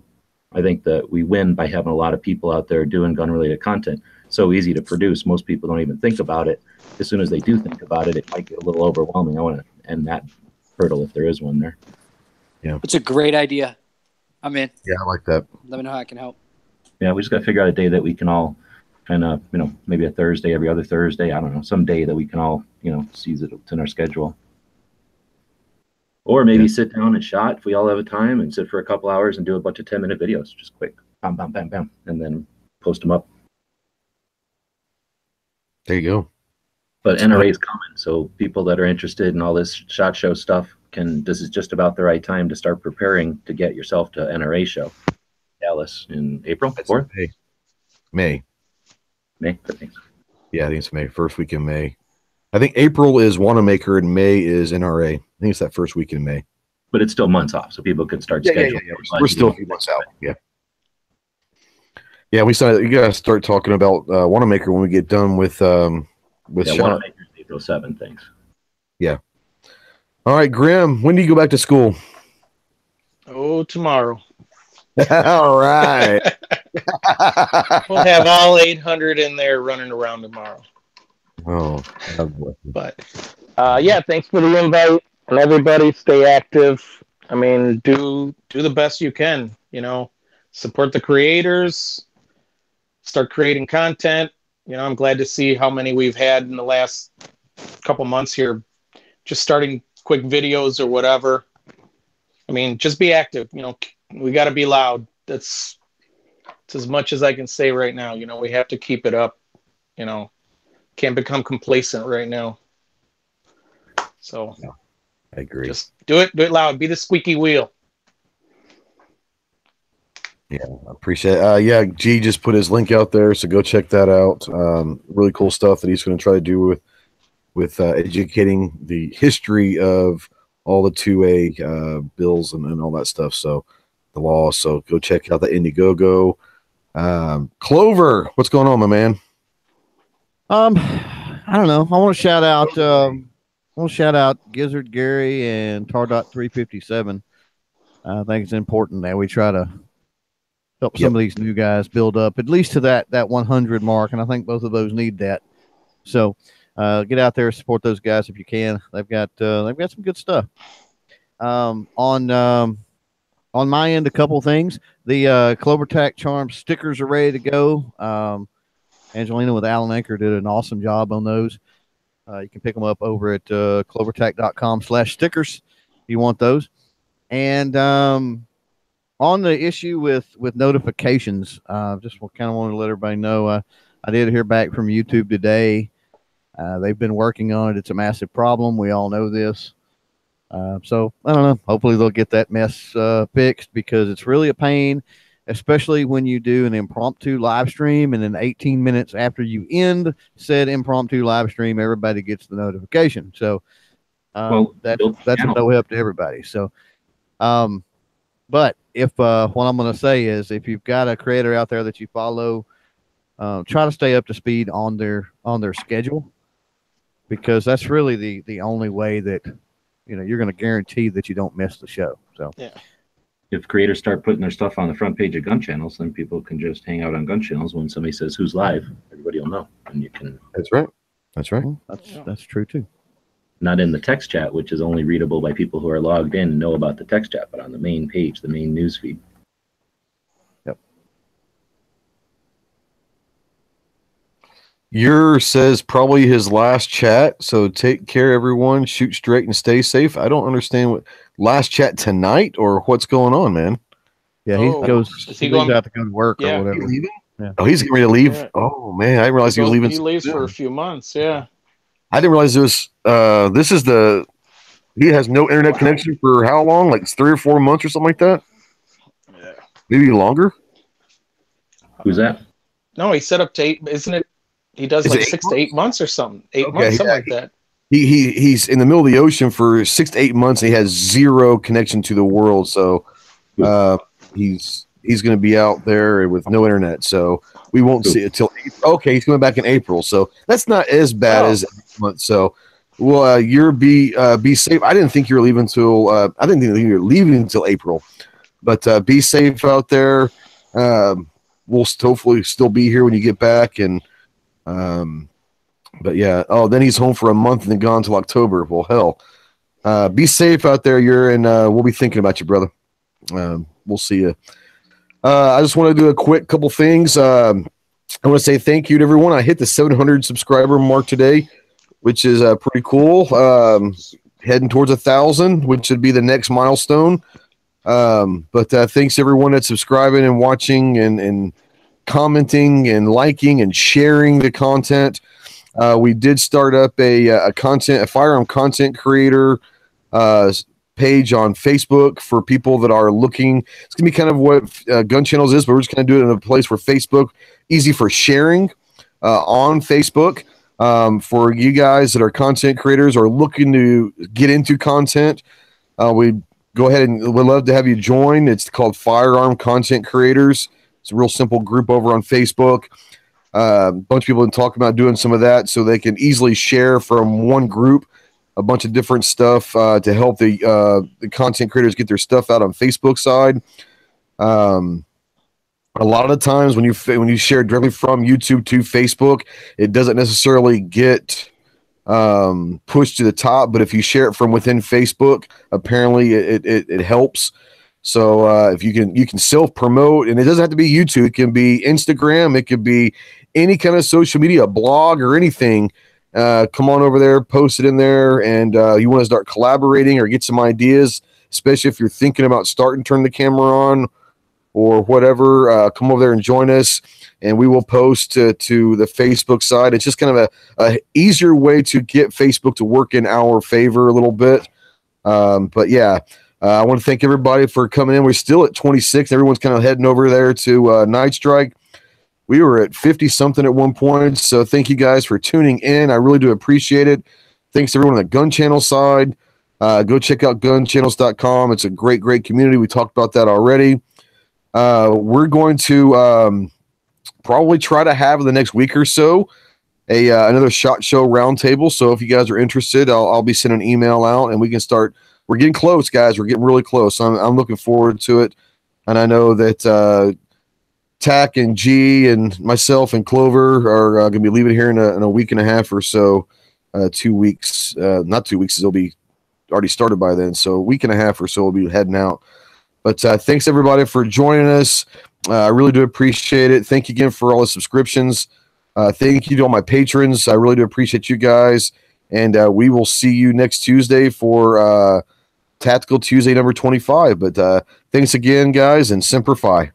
think that we win by having a lot of people out there doing gun-related content. So easy to produce. Most people don't even think about it. As soon as they do think about it, it might get a little overwhelming. I want to end that hurdle if there is one there. Yeah, it's a great idea. I'm in. Yeah, I like that. Let me know how I can help. Yeah, we just got to figure out a day that we can all kind of, maybe a Thursday, every other Thursday. I don't know, some day that we can all, seize it. It's in our schedule. Or maybe sit down and shot if we all have a time and sit for a couple hours and do a bunch of 10-minute videos, just quick, bam, bam, bam, bam, and then post them up. There you go. But NRA is coming, so people that are interested in all this SHOT Show stuff this is just about the right time to start preparing to get yourself to NRA show. Dallas in April 4th? May. Thanks. Yeah, I think it's May, first week in May. I think April is Wanamaker and May is NRA. I think it's that first week in May. But it's still months off, so people could start scheduling. Yeah. We're still a few months out. Yeah. Yeah, you gotta start talking about Wanamaker when we get done with Wanamaker's April 7th, thanks. Yeah. All right, Grim, when do you go back to school? Oh, tomorrow. All right. We'll have all 800 in there running around tomorrow. Oh, but yeah, thanks for the invite, and everybody stay active. I mean, do the best you can, support the creators, start creating content. I'm glad to see how many we've had in the last couple months here, just starting quick videos or whatever. I mean, just be active. We got to be loud. That's as much as I can say right now. We have to keep it up. Can't become complacent right now. So I agree. Just do it loud. Be the squeaky wheel. Yeah, I appreciate it. Yeah, G just put his link out there, so go check that out. Really cool stuff that he's going to try to do with educating the history of all the 2A bills and all that stuff. So the law. So go check out the Indiegogo. Clover, what's going on, my man? I don't know. I want to shout out Gizzard Gary and Tardot 357. I think it's important that we try to help some of these new guys build up at least to that 100 mark, and I think both of those need that. So get out there, support those guys if you can. They've got some good stuff. On my end, a couple things. The Clover Tack Charm stickers are ready to go. Angelina with Alan Anchor did an awesome job on those. You can pick them up over at clovertack.com/stickers if you want those. And on the issue with notifications, just kind of want to let everybody know, I did hear back from YouTube today. They've been working on it. It's a massive problem. We all know this. So I don't know. Hopefully they'll get that mess fixed, because it's really a pain, especially when you do an impromptu live stream and then 18 minutes after you end said impromptu live stream, everybody gets the notification. So that's a no help to everybody. So But if what I'm going to say is, if you've got a creator out there that you follow, try to stay up to speed on their schedule, because that's really the only way that you're going to guarantee that you don't miss the show. So Yeah. If creators start putting their stuff on the front page of Gun Channels, then people can just hang out on Gun Channels. When somebody says who's live, everybody will know, and you can. That's right. That's right. That's true too. Not in the text chat, which is only readable by people who are logged in and know about the text chat, but on the main page, the main news feed. Yep. Yours says probably his last chat. So take care, everyone. Shoot straight and stay safe. I don't understand what last chat tonight or what's going on, man. Yeah, he leaves out to go to work or whatever. Yeah. Oh, he's getting ready to leave. Yeah. Oh man, I didn't realize he was leaving. He leaves for a few months. Yeah. I didn't realize this. This is he has no internet connection for how long? Like 3 or 4 months or something like that. Yeah. Maybe longer. Who's that? No, he set up to 8. Isn't it? He does like 6 to 8 months or something. 8 months, something like that. He's in the middle of the ocean for 6 to 8 months. And he has zero connection to the world. So he's going to be out there with no internet. So we won't see it till. Okay, he's coming back in April. So that's not as bad as month. So. Well, you're be safe. I didn't think you were leaving until I didn't think you were leaving until April, but be safe out there. We'll hopefully still be here when you get back, and but yeah. Oh, then he's home for a month and then gone till October. Well, hell. Be safe out there. We'll be thinking about you, brother. We'll see you. I just want to do a quick couple things. I want to say thank you to everyone. I hit the 700 subscriber mark today, which is pretty cool. Heading towards 1,000, which would be the next milestone. But thanks everyone that's subscribing and watching and commenting and liking and sharing the content. We did start up a firearm content creator page on Facebook for people that are looking. It's gonna be kind of what Gun Channels is, but we're just gonna do it in a place where Facebook easy for sharing on Facebook. For you guys that are content creators or looking to get into content, we go ahead and we'd love to have you join. It's called Firearm Content Creators. It's a real simple group over on Facebook. A bunch of people have been talking about doing some of that so they can easily share from one group a bunch of different stuff to help the content creators get their stuff out on Facebook side. A lot of the times when you share directly from YouTube to Facebook, it doesn't necessarily get pushed to the top. But if you share it from within Facebook, apparently it helps. So if you can self promote, and it doesn't have to be YouTube, it can be Instagram, it could be any kind of social media, blog or anything. Come on over there, post it in there, and you want to start collaborating or get some ideas, especially if you're thinking about turning the camera on or whatever. Come over there and join us, and we will post to the Facebook side. It's just kind of a easier way to get Facebook to work in our favor a little bit. But yeah, I want to thank everybody for coming in. We're still at 26. Everyone's kind of heading over there to Night Strike. We were at 50 something at one point. So thank you guys for tuning in. I really do appreciate it. Thanks to everyone on the Gun Channel side. Go check out gunchannels.com. It's a great, great community. We talked about that already. We're going to probably try to have in the next week or so another SHOT Show roundtable. So if you guys are interested, I'll be sending an email out and we can start. We're getting close, guys. We're getting really close. I'm looking forward to it. And I know that Tack and G and myself and Clover are going to be leaving here in a week and a half or so. 2 weeks, not 2 weeks, it'll be already started by then. So a week and a half or so we'll be heading out. But thanks everybody for joining us. I really do appreciate it. Thank you again for all the subscriptions. Thank you to all my patrons. I really do appreciate you guys. And we will see you next Tuesday for Tactical Tuesday number 25. But thanks again, guys, and Semper Fi.